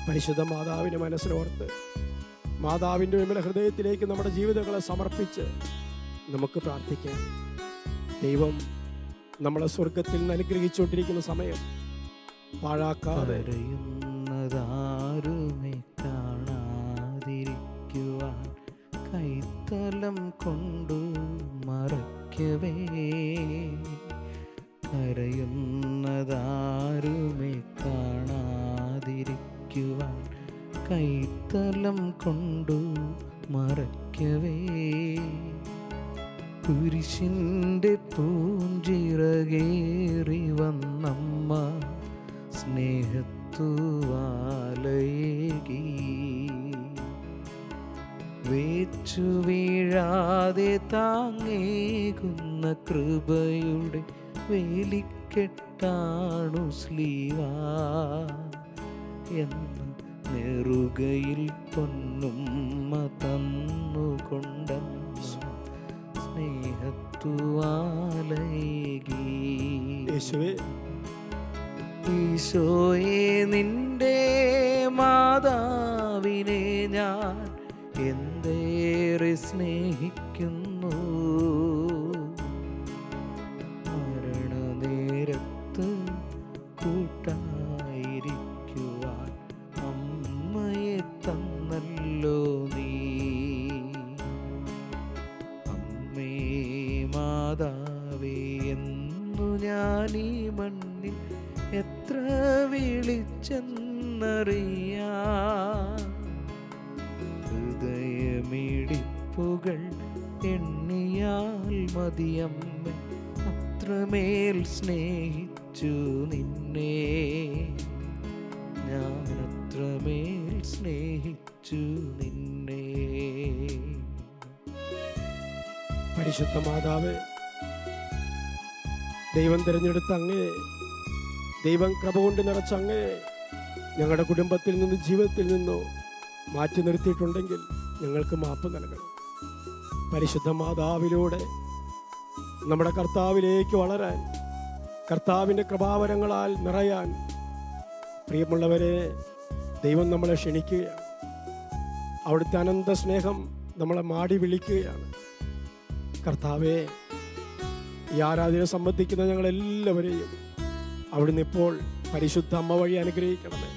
പരിശുദ്ധ മാതാവിനെ മനസ്സിലോർത്ത് മാതാവിൻ്റെ വിമല ഹൃദയത്തിലേക്ക് നമ്മുടെ ജീവിതങ്ങളെ സമർപ്പിച്ച് നമുക്ക് പ്രാർത്ഥിക്കാം. ദൈവം നമ്മളെ സ്വർഗത്തിൽ നിന്ന് അനുഗ്രഹിച്ചുകൊണ്ടിരിക്കുന്ന സമയം പാഴാക്കാതെ കരയുന്നതാരുമേ കാണാതിരിക്കുവാൻ കൈത്തലം കൊണ്ടു മറയ്ക്കവേ. കരയുന്നതാരുമേ കാണാതിരിക്കുവാൻ കൈത്തലം കൊണ്ടു മറയ്ക്കവേ. കുരിശിൻ്റെ പൂഞ്ചിറകേറി വന്നമ്മ സ്നേഹത്തുവാലയേകി. വേച്ചു വീഴാതെ താങ്ങേകുന്ന കൃപയുടെ വേലിക്കെട്ടാണു സ്ലീവാ എന്ന് നെറുകയിൽ പൊന്നുമ്മ തന്നുകൊണ്ടെന്ന സ്നേഹത്തുവാലയേകി. ഈശോയെ നിന്റെ മാതാവിനെ ഞാൻ എന്തേറെ സ്നേഹിക്കുന്നു. മരണനേരത്ത് കൂട്ടായിരിക്കുവാൻ അമ്മയെ തന്നല്ലോ നീ. അമ്മേ മാതാവേ എന്നു ഞാൻ ഈ മണ്ണിൽ എത്ര വിളിച്ചെന്നറിയാം. ഹൃദയമിടിപ്പുകൾ എണ്ണിയാൽ മതിയമ്മ, അത്രമേൽ സ്നേഹിച്ചു നിന്നെ. ഞാൻ അത്രമേൽ സ്നേഹിച്ചു നിന്നെ. പരിശുദ്ധ മാതാവേ, ദൈവം തിരഞ്ഞെടുത്ത അങ്ങേ, ദൈവം കൃപ കൊണ്ട് നിറച്ച അങ്ങേ ഞങ്ങളുടെ കുടുംബത്തിൽ നിന്ന് ജീവിതത്തിൽ നിന്നോ മാറ്റി നിർത്തിയിട്ടുണ്ടെങ്കിൽ ഞങ്ങൾക്ക് മാപ്പ് നൽകണം. പരിശുദ്ധ മാതാവിലൂടെ നമ്മുടെ കർത്താവിലേക്ക് വളരാൻ, കർത്താവിൻ്റെ കൃപാവരങ്ങളാൽ നിറയാൻ പ്രിയമുള്ളവരെ ദൈവം നമ്മളെ ക്ഷണിക്കുകയാണ്. അവിടുത്തെ അനന്ത സ്നേഹം നമ്മളെ മാടി വിളിക്കുകയാണ്. കർത്താവേ, ഈ ആരാധന സംബന്ധിക്കുന്ന ഞങ്ങളെല്ലാവരെയും അവിടുന്ന് ഇപ്പോൾ പരിശുദ്ധ അമ്മ വഴി അനുഗ്രഹിക്കണമേ,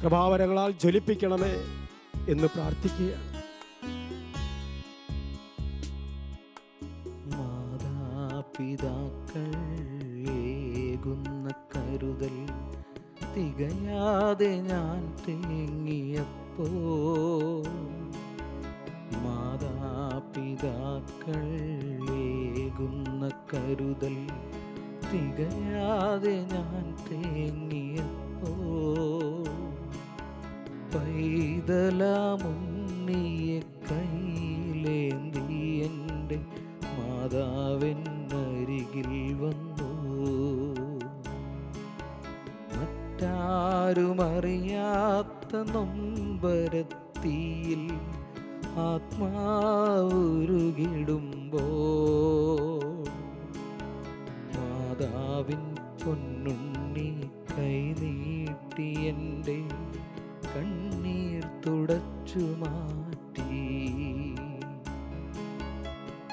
കൃപാവരങ്ങളാൽ ജ്വലിപ്പിക്കണമേ എന്ന് പ്രാർത്ഥിക്കുകയാണ്. മാതാപിതാക്കൾ ഏകുന്ന കരുതൽ തികയാതെ ഞാൻ തേങ്ങിയപ്പോ, മാതാപിതാക്കൾ ഏകുന്ന കരുതൽ തികയാതെ ഞാൻ തേങ്ങിയപ്പോ, പൈതലമുണ്ണിയെ കയ്യിലേന്തി എൻ്റെ മാതാവെന്നരികിൽ വന്നു. മറ്റാരുമറിയാത്ത നൊമ്പരത്തിയിൽ ആത്മാവുരുകിടുമ്പോ, മാതാവിൻ പൊന്നുണ്ണി കൈനീട്ടി എൻ്റെ കണ്ണീർ തുടച്ചു മാറ്റി.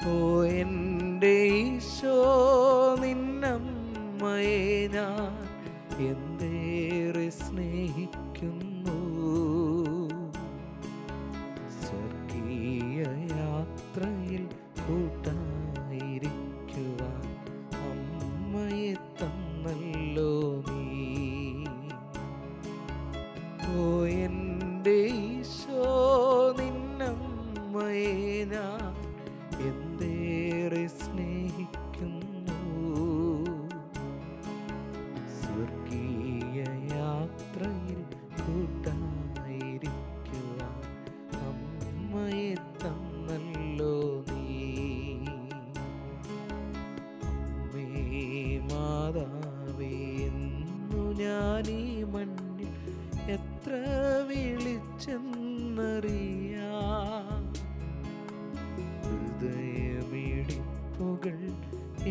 ഓ എൻ്റെ ഈശോ, നിന്നമ്മയെ ഞാൻ എന്തേറെ സ്നേഹിക്കുന്നു. സ്വർഗീയ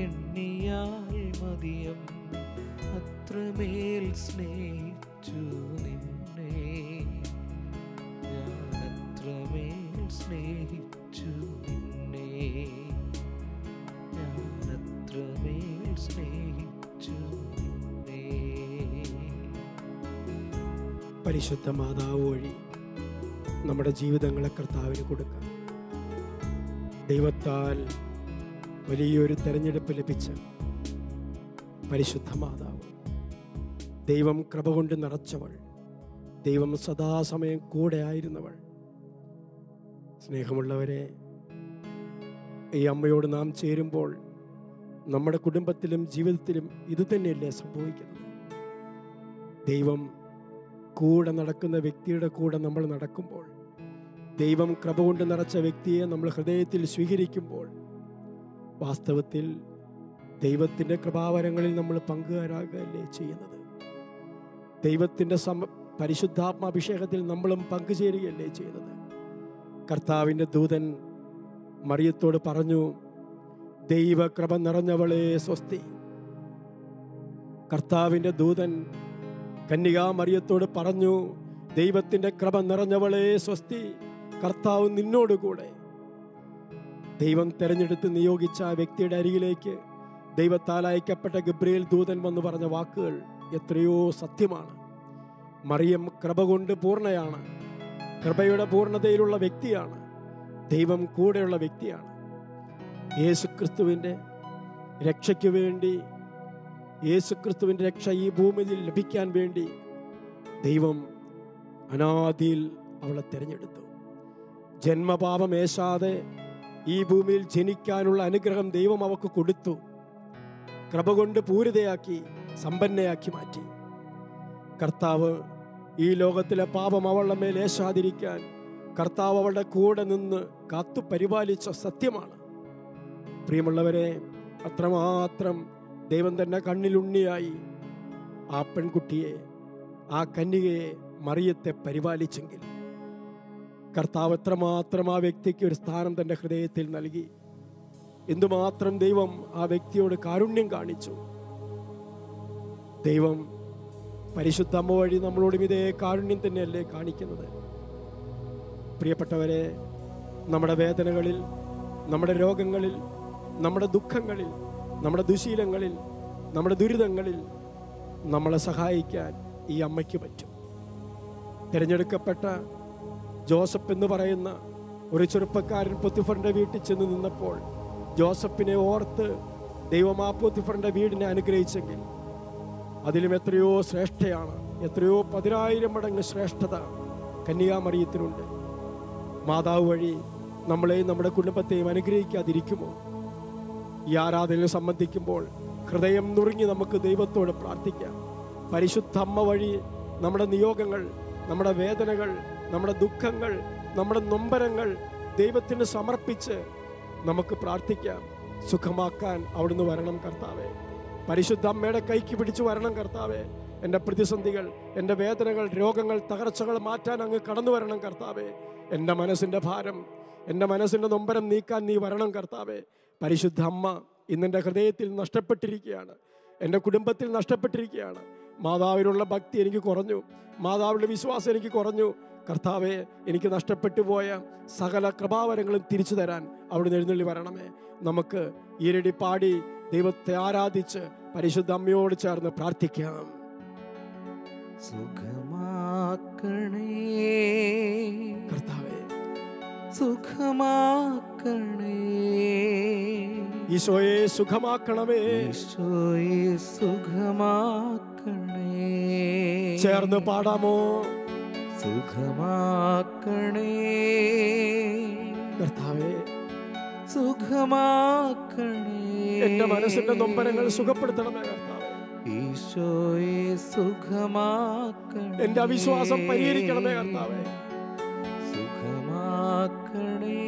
എണ്ണിയാൽ മതിയം, അത്രമേൽ സ്നേഹിച്ചു നിന്നെ ഞാൻ, അത്രമേൽ സ്നേഹിച്ചു നിന്നെ ഞാൻ, അത്രമേൽ സ്നേഹിച്ചു നിന്നെ. പരിശുദ്ധ മാതാവ് വഴി നമ്മുടെ ജീവിതങ്ങളെ കർത്താവിന് കൊടുക്കാം. ദൈവത്താൽ വലിയൊരു തെരഞ്ഞെടുപ്പ് ലഭിച്ച പരിശുദ്ധ മാതാവ്, ദൈവം കൃപ കൊണ്ട് നിറച്ചവൾ, ദൈവം സദാസമയം കൂടെ ആയിരുന്നവൾ. സ്നേഹമുള്ളവരെ, ഈ അമ്മയോട് നാം ചേരുമ്പോൾ നമ്മുടെ കുടുംബത്തിലും ജീവിതത്തിലും ഇതുതന്നെയല്ലേ സംഭവിക്കുന്നത്? ദൈവം കൂടെ നടക്കുന്ന വ്യക്തിയുടെ കൂടെ നമ്മൾ നടക്കുമ്പോൾ, ദൈവം കൃപ കൊണ്ട് നിറച്ച വ്യക്തിയെ നമ്മൾ ഹൃദയത്തിൽ സ്വീകരിക്കുമ്പോൾ, വാസ്തവത്തിൽ ദൈവത്തിൻ്റെ കൃപാവരങ്ങളിൽ നമ്മൾ പങ്കുകാരാകുകയല്ലേ ചെയ്യുന്നത്? ദൈവത്തിൻ്റെ പരിശുദ്ധാത്മാഭിഷേകത്തിൽ നമ്മളും പങ്കുചേരുകയല്ലേ ചെയ്യുന്നത്? കർത്താവിൻ്റെ ദൂതൻ മറിയത്തോട് പറഞ്ഞു, ദൈവകൃപ നിറഞ്ഞവളെ സ്വസ്തി. കർത്താവിൻ്റെ ദൂതൻ കന്യകാ മറിയത്തോട് പറഞ്ഞു, ദൈവത്തിൻ്റെ കൃപ നിറഞ്ഞവളെ സ്വസ്തി, കർത്താവ് നിന്നോടുകൂടെ. ദൈവം തെരഞ്ഞെടുത്ത് നിയോഗിച്ച ആ വ്യക്തിയുടെ അരികിലേക്ക് ദൈവത്താൽ അയക്കപ്പെട്ട ഗബ്രിയേൽ ദൂതൻ വന്ന് പറഞ്ഞ വാക്കുകൾ എത്രയോ സത്യമാണ്. മറിയം കൃപ കൊണ്ട് പൂർണ്ണയാണ്, കൃപയുടെ പൂർണ്ണതയിലുള്ള വ്യക്തിയാണ്, ദൈവം കൂടെയുള്ള വ്യക്തിയാണ്. യേശുക്രിസ്തുവിൻ്റെ രക്ഷയ്ക്ക് വേണ്ടി, യേശുക്രിസ്തുവിൻ്റെ രക്ഷ ഈ ഭൂമിയിൽ ലഭിക്കാൻ വേണ്ടി ദൈവം അനാദിയിൽ അവളെ തിരഞ്ഞെടുത്തു. ജന്മപാപമേശാതെ ഈ ഭൂമിയിൽ ജനിക്കാനുള്ള അനുഗ്രഹം ദൈവം അവൾക്ക് കൊടുത്തു. കൃപ കൊണ്ട് പൂരിതയാക്കി, സമ്പന്നയാക്കി മാറ്റി. കർത്താവ് ഈ ലോകത്തിലെ പാപം അവളുടെ മേൽ ഏശാതിരിക്കാൻ കർത്താവ് അവളുടെ കൂടെ നിന്ന് കാത്തു പരിപാലിച്ച സത്യമാണ്. പ്രിയമുള്ളവരെ, അത്രമാത്രം ദൈവം തന്നെ കണ്ണിലുണ്ണിയായി ആ പെൺകുട്ടിയെ, ആ കന്യകയെ, മറിയത്തെ പരിപാലിച്ചെങ്കിൽ കർത്താവ് എത്രമാത്രം ആ വ്യക്തിക്ക് ഒരു സ്ഥാനം തൻ്റെ ഹൃദയത്തിൽ നൽകി, എന്തുമാത്രം ദൈവം ആ വ്യക്തിയോട് കാരുണ്യം കാണിച്ചു. ദൈവം പരിശുദ്ധ അമ്മ വഴി നമ്മളോടും ഇതേ കാരുണ്യം തന്നെയല്ലേ കാണിക്കുന്നത്? പ്രിയപ്പെട്ടവരെ, നമ്മുടെ വേദനകളിൽ, നമ്മുടെ രോഗങ്ങളിൽ, നമ്മുടെ ദുഃഖങ്ങളിൽ, നമ്മുടെ ദുശീലങ്ങളിൽ, നമ്മുടെ ദുരിതങ്ങളിൽ നമ്മളെ സഹായിക്കാൻ ഈ അമ്മയ്ക്ക് പറ്റും. തിരഞ്ഞെടുക്കപ്പെട്ട ജോസഫ് എന്ന് പറയുന്ന ഒരു ചെറുപ്പക്കാരൻ പൊത്തിഫറിന്റെ വീട്ടിൽ ചെന്ന് നിന്നപ്പോൾ ജോസഫിനെ ഓർത്ത് ദൈവം ആ പൊത്തിഫറിന്റെ വീടിനെ അനുഗ്രഹിച്ചെങ്കിൽ അതിലും എത്രയോ ശ്രേഷ്ഠയാണ്, എത്രയോ 10,000 മടങ്ങ് ശ്രേഷ്ഠത കന്യകാമറിയത്തിനുണ്ട്. മാതാവ് വഴി നമ്മളെയും നമ്മുടെ കുടുംബത്തെയും അനുഗ്രഹിക്കാതിരിക്കുമോ? ഈ ആരാധനയിൽ സംബന്ധിക്കുമ്പോൾ ഹൃദയം നുറുങ്ങി നമുക്ക് ദൈവത്തോട് പ്രാർത്ഥിക്കാം. പരിശുദ്ധ അമ്മ വഴി നമ്മുടെ നിയോഗങ്ങൾ, നമ്മുടെ വേദനകൾ, നമ്മുടെ ദുഃഖങ്ങൾ, നമ്മുടെ നൊമ്പരങ്ങൾ ദൈവത്തിന് സമർപ്പിച്ച് നമുക്ക് പ്രാർത്ഥിക്കാം. സുഖമാക്കാൻ അവിടുന്ന് വരണം കർത്താവേ. പരിശുദ്ധ അമ്മയുടെ കൈക്ക് പിടിച്ചു വരണം കർത്താവേ. എൻ്റെ പ്രതിസന്ധികൾ, എൻ്റെ വേദനകൾ, രോഗങ്ങൾ, തകർച്ചകൾ മാറ്റാൻ അങ്ങ് കടന്നു വരണം കർത്താവേ. എൻ്റെ മനസ്സിൻ്റെ ഭാരം, എൻ്റെ മനസ്സിൻ്റെ നൊമ്പരം നീക്കാൻ നീ വരണം കർത്താവേ. പരിശുദ്ധ അമ്മ ഇന്നെൻ്റെ ഹൃദയത്തിൽ നഷ്ടപ്പെട്ടിരിക്കുകയാണ്, എൻ്റെ കുടുംബത്തിൽ നഷ്ടപ്പെട്ടിരിക്കുകയാണ്. മാതാവിനുള്ള ഭക്തി എനിക്ക് കുറഞ്ഞു, മാതാവിൻ്റെ വിശ്വാസം എനിക്ക് കുറഞ്ഞു. കർത്താവെ, എനിക്ക് നഷ്ടപ്പെട്ടു പോയ സകല കൃപാവരങ്ങളും തിരിച്ചു തരാൻ അവിടുന്ന് എഴുന്നള്ളി വരണമേ. നമുക്ക് ഈരടി പാടി ദൈവത്തെ ആരാധിച്ച് പരിശുദ്ധ അമ്മയോട് ചേർന്ന് പ്രാർത്ഥിക്കാം. സുഖമാക്കണേ കർത്താവേ, സുഖമാക്കണേ ഈശോയെ, സുഖമാക്കണമേ. ഈശോയെ സുഖമാക്കണേ. ചേർന്ന് പാടാമോ? സുഖമാക്കണേ കർത്താവേ, സുഖമാക്കണേ. എന്റെ മനസ്സിന്റെ നൊമ്പരങ്ങൾ സുഖപ്പെടുത്തണമേ കർത്താവേ. ഈശോയെ സുഖമാക്കണേ. എന്റെ അവിശ്വാസം പരിഹരിക്കണമേ കർത്താവേ. സുഖമാക്കണേ,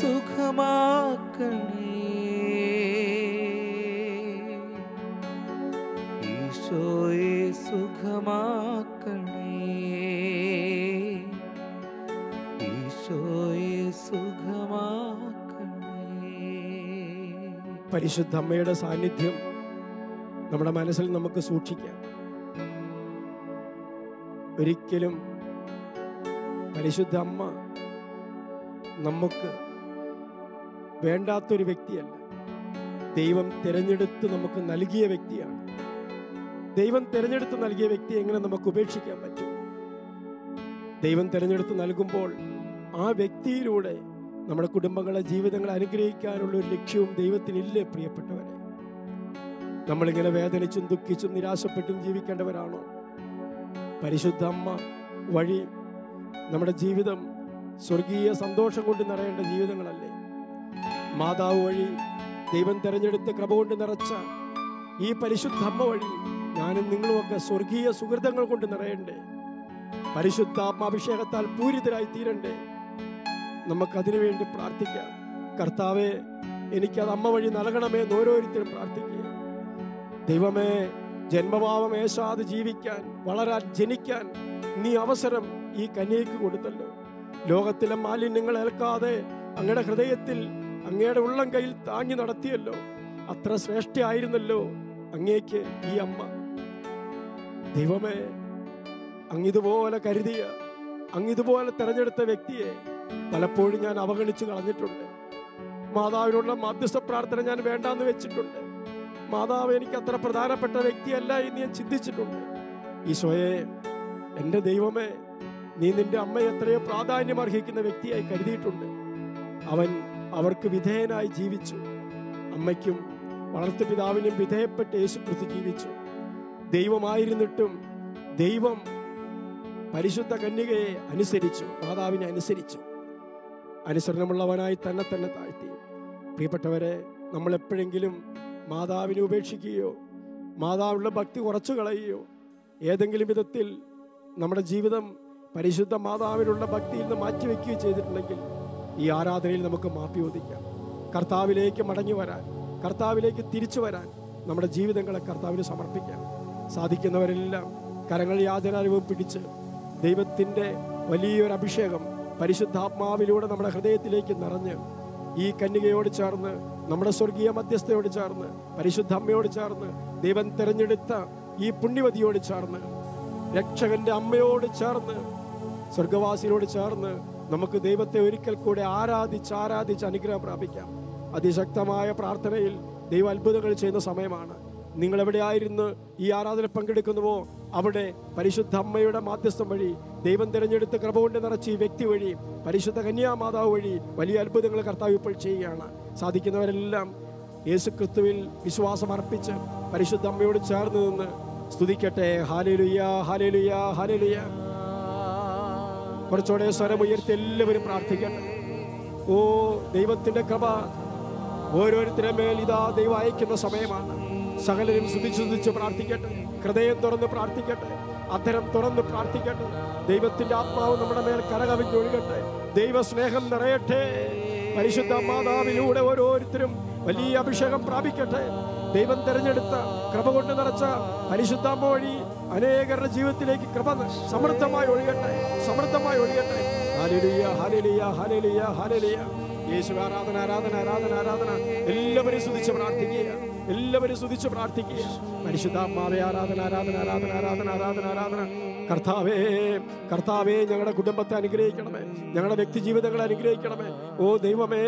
സുഖമാക്കണേ. ഈശോയെ സുഖമാക്കണേ. ഈശോയെ സുഖമാക്കണേ. പരിശുദ്ധ അമ്മയുടെ സാന്നിധ്യം നമ്മുടെ മനസ്സിൽ നമുക്ക് സൂക്ഷിക്കാം. ഒരിക്കലും പരിശുദ്ധ അമ്മ നമുക്ക് വേണ്ടാത്തൊരു വ്യക്തിയല്ല. ദൈവം തിരഞ്ഞെടുത്ത് നമുക്ക് നൽകിയ വ്യക്തിയാണ്. ദൈവം തിരഞ്ഞെടുത്ത് നൽകിയ വ്യക്തിയെ എങ്ങനെ നമുക്ക് ഉപേക്ഷിക്കാൻ പറ്റും? ദൈവം തിരഞ്ഞെടുത്ത് നൽകുമ്പോൾ ആ വ്യക്തിയിലൂടെ നമ്മുടെ കുടുംബങ്ങളെ, ജീവിതങ്ങളെ അനുഗ്രഹിക്കാനുള്ള ഒരു ലക്ഷ്യവും ദൈവത്തിനില്ലേ പ്രിയപ്പെട്ടവരെ? നമ്മളിങ്ങനെ വേദനിച്ചും ദുഃഖിച്ചും നിരാശപ്പെട്ടും ജീവിക്കേണ്ടവരാണോ? പരിശുദ്ധ അമ്മ വഴി നമ്മുടെ ജീവിതം സ്വർഗീയ സന്തോഷം കൊണ്ട് നിറയേണ്ട ജീവിതങ്ങളല്ലേ? മാതാവ് വഴി ദൈവം തിരഞ്ഞെടുത്ത് കൃപ കൊണ്ട് നിറച്ച ഈ പരിശുദ്ധ അമ്മ വഴി ഞാനും നിങ്ങളുമൊക്കെ സ്വർഗീയ സുഹൃതങ്ങൾ കൊണ്ട് നിറയണ്ടേ? പരിശുദ്ധാത്മാഭിഷേകത്താൽ പൂരിതരായി തീരണ്ടേ? നമുക്കതിനു വേണ്ടി പ്രാർത്ഥിക്കാം. കർത്താവേ, എനിക്കത് അമ്മ വഴി നൽകണമേ എന്ന് ഓരോരുത്തരും പ്രാർത്ഥിക്കുക. ദൈവമേ, ജന്മഭാവം ഏശാതെ ജീവിക്കാൻ, വളരാൻ, ജനിക്കാൻ നീ അവസരം ഈ കന്യകയ്ക്ക് കൊടുത്തല്ലോ. ലോകത്തിലെ മാലിന്യങ്ങൾ ഏൽക്കാതെ അങ്ങയുടെ ഹൃദയത്തിൽ, അങ്ങയുടെ ഉള്ളം കയ്യിൽ താങ്ങി നടത്തിയല്ലോ. അത്ര ശ്രേഷ്ഠയായിരുന്നല്ലോ അങ്ങേക്ക് ഈ അമ്മ. ദൈവമേ, അങ്ങിതുപോലെ കരുതിയ, അങ്ങിതുപോലെ തെരഞ്ഞെടുത്ത വ്യക്തിയെ പലപ്പോഴും ഞാൻ അവഗണിച്ചു കളഞ്ഞിട്ടുണ്ട്. മാതാവിനുള്ള മധ്യസ്ഥ പ്രാർത്ഥന ഞാൻ വേണ്ടാന്ന് വെച്ചിട്ടുണ്ട്. മാതാവ് എനിക്ക് അത്ര പ്രധാനപ്പെട്ട വ്യക്തിയല്ല എന്ന് ഞാൻ ചിന്തിച്ചിട്ടുണ്ട്. ഈശോയെ, എൻ്റെ ദൈവമേ, നീ നിന്റെ അമ്മയെ എത്രയോ പ്രാധാന്യം അർഹിക്കുന്ന വ്യക്തിയായി കരുതിയിട്ടുണ്ട്. അവർക്ക് വിധേയനായി ജീവിച്ചു. അമ്മയ്ക്കും വളർത്തു പിതാവിനും വിധേയപ്പെട്ട് യേശുക്രിസ്തു ജീവിച്ചു. ദൈവമായിരുന്നിട്ടും ദൈവം പരിശുദ്ധ കന്യകയെ അനുസരിച്ചു, മാതാവിനെ അനുസരിച്ചു. അനുസരണമുള്ളവനായി തന്നെ താഴ്ത്തി. പ്രിയപ്പെട്ടവരെ, നമ്മൾ എപ്പോഴെങ്കിലും മാതാവിനെ ഉപേക്ഷിക്കുകയോ മാതാവിനുള്ള ഭക്തി കുറച്ചു കളയുകയോ ഏതെങ്കിലും വിധത്തിൽ നമ്മുടെ ജീവിതം പരിശുദ്ധ മാതാവിനുള്ള ഭക്തിയിൽ നിന്ന് മാറ്റിവെക്കുകയോ ചെയ്തിട്ടുണ്ടെങ്കിൽ ഈ ആരാധനയിൽ നമുക്ക് മാപ്പി ചോദിക്കാം. കർത്താവിലേക്ക് മടങ്ങി വരാൻ, കർത്താവിലേക്ക് തിരിച്ചു വരാൻ നമ്മുടെ ജീവിതങ്ങളെ കർത്താവിന് സമർപ്പിക്കാം. സാധിക്കുന്നവരെല്ലാം കരങ്ങൾ യാചനാനുഭവം പിടിച്ച് ദൈവത്തിൻ്റെ വലിയൊരു അഭിഷേകം പരിശുദ്ധാത്മാവിലൂടെ നമ്മുടെ ഹൃദയത്തിലേക്ക് നിറഞ്ഞ് ഈ കന്യകയോട് ചേർന്ന്, നമ്മുടെ സ്വർഗീയ മധ്യസ്ഥയോട് ചേർന്ന്, പരിശുദ്ധ അമ്മയോട് ചേർന്ന്, ദൈവം തിരഞ്ഞെടുത്ത ഈ പുണ്യവതിയോട് ചേർന്ന്, രക്ഷകന്റെ അമ്മയോട് ചേർന്ന്, സ്വർഗവാസിയോട് ചേർന്ന് നമുക്ക് ദൈവത്തെ ഒരിക്കൽ കൂടെ ആരാധിച്ച് അനുഗ്രഹം പ്രാപിക്കാം. അതിശക്തമായ പ്രാർത്ഥനയിൽ ദൈവ അത്ഭുതങ്ങൾ ചെയ്യുന്ന സമയമാണ്. നിങ്ങൾ എവിടെയായിരുന്നു ഈ ആരാധന പങ്കെടുക്കുന്നുവോ അവിടെ പരിശുദ്ധ അമ്മയുടെ മാധ്യസ്ഥം വഴി, ദൈവം തിരഞ്ഞെടുത്ത് കൃപ കൊണ്ട് നിറച്ച ഈ വ്യക്തി വഴി, പരിശുദ്ധ കന്യാമാതാവ് വഴി വലിയ അത്ഭുതങ്ങൾ കർത്താവ് ഇപ്പോൾ ചെയ്യുകയാണ്. സാധിക്കുന്നവരെല്ലാം യേശുക്രിസ്തുവിൽ വിശ്വാസം അർപ്പിച്ച് പരിശുദ്ധ അമ്മയോട് ചേർന്ന് നിന്ന് സ്തുതിക്കട്ടെ. ഹല്ലേലൂയ, ഹല്ലേലൂയ, ഹല്ലേലൂയ. കുറച്ചുകൂടെ സ്വരം ഉയർത്തി എല്ലാവരും പ്രാർത്ഥിക്കട്ടെ. ഓ, ദൈവത്തിന്റെ കൃപ ഓരോരുത്തരുടെ മേൽ ഇതാ ദൈവം അയക്കുന്ന സമയമാണ്. സകലരും സ്തുതിച്ച് പ്രാർത്ഥിക്കട്ടെ. ഹൃദയം തുറന്ന് പ്രാർത്ഥിക്കട്ടെ. അധരം തുറന്ന് പ്രാർത്ഥിക്കട്ടെ. ദൈവത്തിന്റെ ആത്മാവ് നമ്മുടെ മേൽ കരകവിഞ്ഞൊഴുകട്ടെ. ദൈവ സ്നേഹം നിറയട്ടെ. പരിശുദ്ധ മാതാവിലൂടെ ഓരോരുത്തരും വലിയ അഭിഷേകം പ്രാപിക്കട്ടെ. ദൈവം തെരഞ്ഞെടുത്ത കൃപ കൊണ്ട് നിറച്ച പരിശുദ്ധാമ്മ വഴി അനേകരുടെ ജീവിതത്തിലേക്ക് കൃപ സമൃദ്ധമായി ഒഴുകട്ടെ, സമൃദ്ധമായി ഒഴുകട്ടെ. ഹല്ലേലൂയ, ഹല്ലേലൂയ, ഹല്ലേലൂയ, ഹല്ലേലൂയ. യേശു ആരാധന, ആരാധന, ആരാധന, ആരാധന. എല്ലാവരും സ്തുതിച്ച് പ്രാർത്ഥിക്കുക, എല്ലാവരും സ്തുതിച്ച് പ്രാർത്ഥിക്കുക. പരിശുദ്ധാത്മാവേ, ആരാധന, ആരാധന, ആരാധന, ആരാധന, ആരാധന, ആരാധന. കർത്താവേ, കർത്താവേ, ഞങ്ങളുടെ കുടുംബത്തെ അനുഗ്രഹിക്കണമേ, ഞങ്ങളുടെ വ്യക്തി ജീവിതങ്ങളെ അനുഗ്രഹിക്കണമേ. ഓ ദൈവമേ,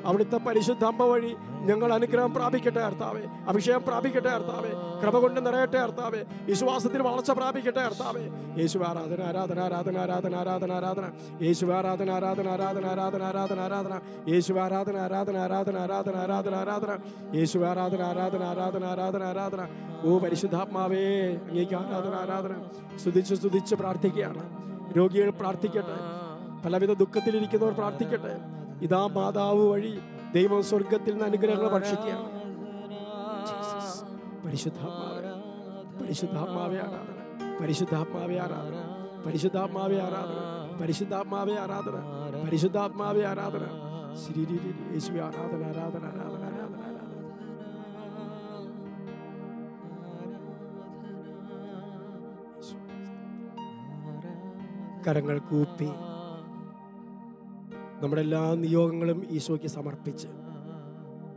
അവിടുത്തെ പരിശുദ്ധ അമ്മ വഴി ഞങ്ങൾ അനുഗ്രഹം പ്രാപിക്കട്ടെ കർത്താവേ, അഭിഷേകം പ്രാപിക്കട്ടെ കർത്താവേ, കൃപ കൊണ്ട് നിറയട്ടെ കർത്താവേ, വിശ്വാസത്തിൽ വളർച്ച പ്രാപിക്കട്ടെ കർത്താവേ. യേശു ആരാധന, ആരാധന, ആരാധന, ആരാധന, ആരാധന, ആരാധന. യേശു ആരാധന, ആരാധന, ആരാധന, ആരാധന, ആരാധന, ആരാധന. യേശു ആരാധന, ആരാധന, ആരാധന, ആരാധന, ആരാധന, ആരാധന. യേശു ആരാധന, ആരാധന, ആരാധന, ആരാധന, ആരാധന. ഓ പരിശുദ്ധാത്മാവേ, അങ്ങേക്ക് ആരാധന, ആരാധന. സ്തുതിച്ച് പ്രാർത്ഥിക്കുകയാണ്. രോഗികൾ പ്രാർത്ഥിക്കട്ടെ, പലവിധ ദുഃഖത്തിലിരിക്കുന്നവർ പ്രാർത്ഥിക്കട്ടെ. ഇതാ മാതാവ് വഴി ദൈവം സ്വർഗത്തിൽ നിന്ന് അനുഗ്രഹങ്ങൾ ഭക്ഷിക്കുകയാണ്. പരിശുദ്ധാത്മാവേ, പരിശുദ്ധാത്മാവേ ആരാധന, പരിശുദ്ധാത്മാവേ ആരാധന, പരിശുദ്ധാത്മാവേ ആരാധന, പരിശുദ്ധാത്മാവേ ആരാധന, പരിശുദ്ധാത്മാവേ ആരാധന. യേശുവേ ആരാധന, ആരാധന, ആരാധന, ആരാധന, ആരാധന. കരങ്ങൾ കൂപ്പി നമ്മുടെ എല്ലാ നിയോഗങ്ങളും ഈശോയ്ക്ക് സമർപ്പിച്ച്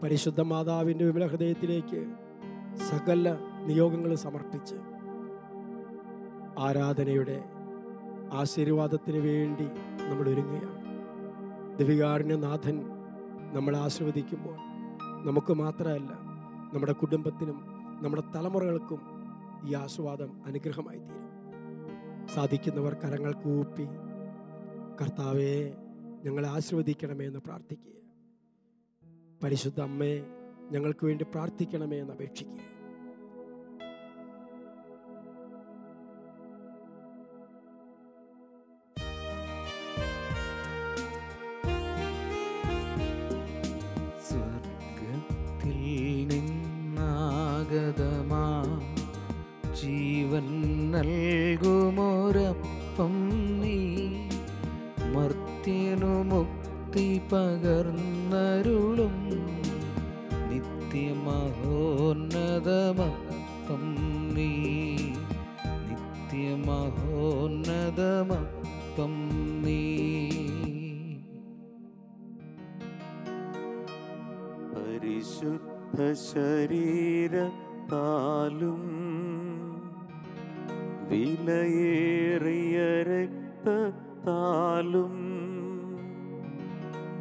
പരിശുദ്ധ മാതാവിൻ്റെ വിമല ഹൃദയത്തിലേക്ക് സകല നിയോഗങ്ങൾ സമർപ്പിച്ച് ആരാധനയുടെ ആശീർവാദത്തിന് വേണ്ടി നമ്മൾ ഒരുങ്ങുകയാണ്. ദിവികാരുണ്യനാഥൻ നമ്മളെ ആശീർവദിക്കുമ്പോൾ നമുക്ക് മാത്രമല്ല, നമ്മുടെ കുടുംബത്തിനും നമ്മുടെ തലമുറകൾക്കും ഈ ആശീർവാദം അനുഗ്രഹമായി തീരും. സാധിക്കുന്നവർ കരങ്ങൾ കൂപ്പി കർത്താവേ ഞങ്ങളെ ആശീർവദിക്കണമേ എന്ന് പ്രാർത്ഥിക്കുക. പരിശുദ്ധ അമ്മേ ഞങ്ങൾക്ക് വേണ്ടി പ്രാർത്ഥിക്കണമേ എന്ന് അപേക്ഷിക്കുക. സ്വർഗത്തിൽ നിന്നാഗതമാ ജീവൻ നൽകുമോരപ്പം നീ, മർത്യനു മുക്തി പകർന്നരുളും നിത്യമഹോന്നതമപ്പം നീ, നിത്യമഹോന്നതമപ്പം നീ. പരിശുദ്ധ ശരീരത്താലും വിലയേറിയ രക്തത്താലും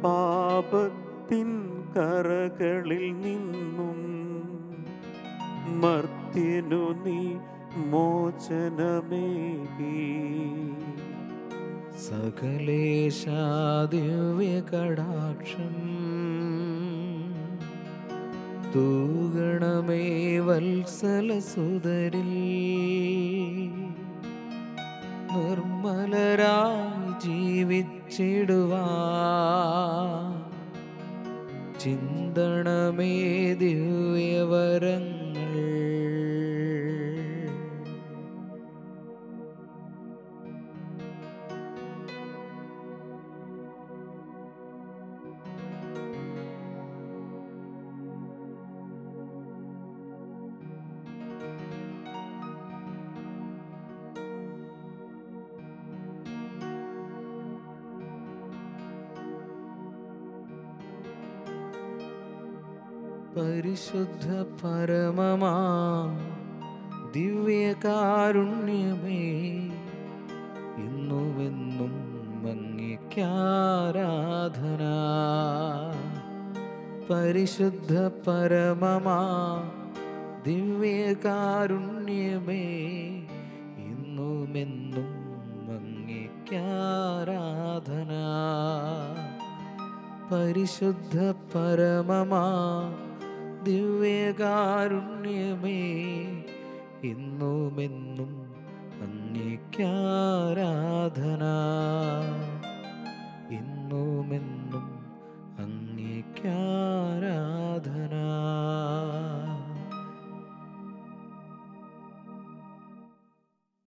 പാപത്തിൻ കറകളിൽ നിന്നും മർത്യനു നീ മോചനമേകി. സകലേശാ ദിവ്യകടാക്ഷം തൂഗണമേ വത്സലസുതരിൽ, നിർമ്മലരായി ജീവിച്ചിടുവാൻ ചിന്തണമേ ദിവ്യവരങ്ങൾ. പരിശുദ്ധ പരമമാ ദിവ്യകാരുണ്യമേ, ഇന്നുമെന്നും അങ്ങേക്കാരാധന. പരിശുദ്ധ പരമമാ ദിവ്യകാരുണ്യമേ, ഇന്നുമെന്നും അങ്ങേക്കാരാധന. പരിശുദ്ധ പരമമാ ദിവ്യകാരുണ്യമേ, ഇന്നുമെന്നും അങ്ങേക്കാരാധന. ഇന്നുമെന്നും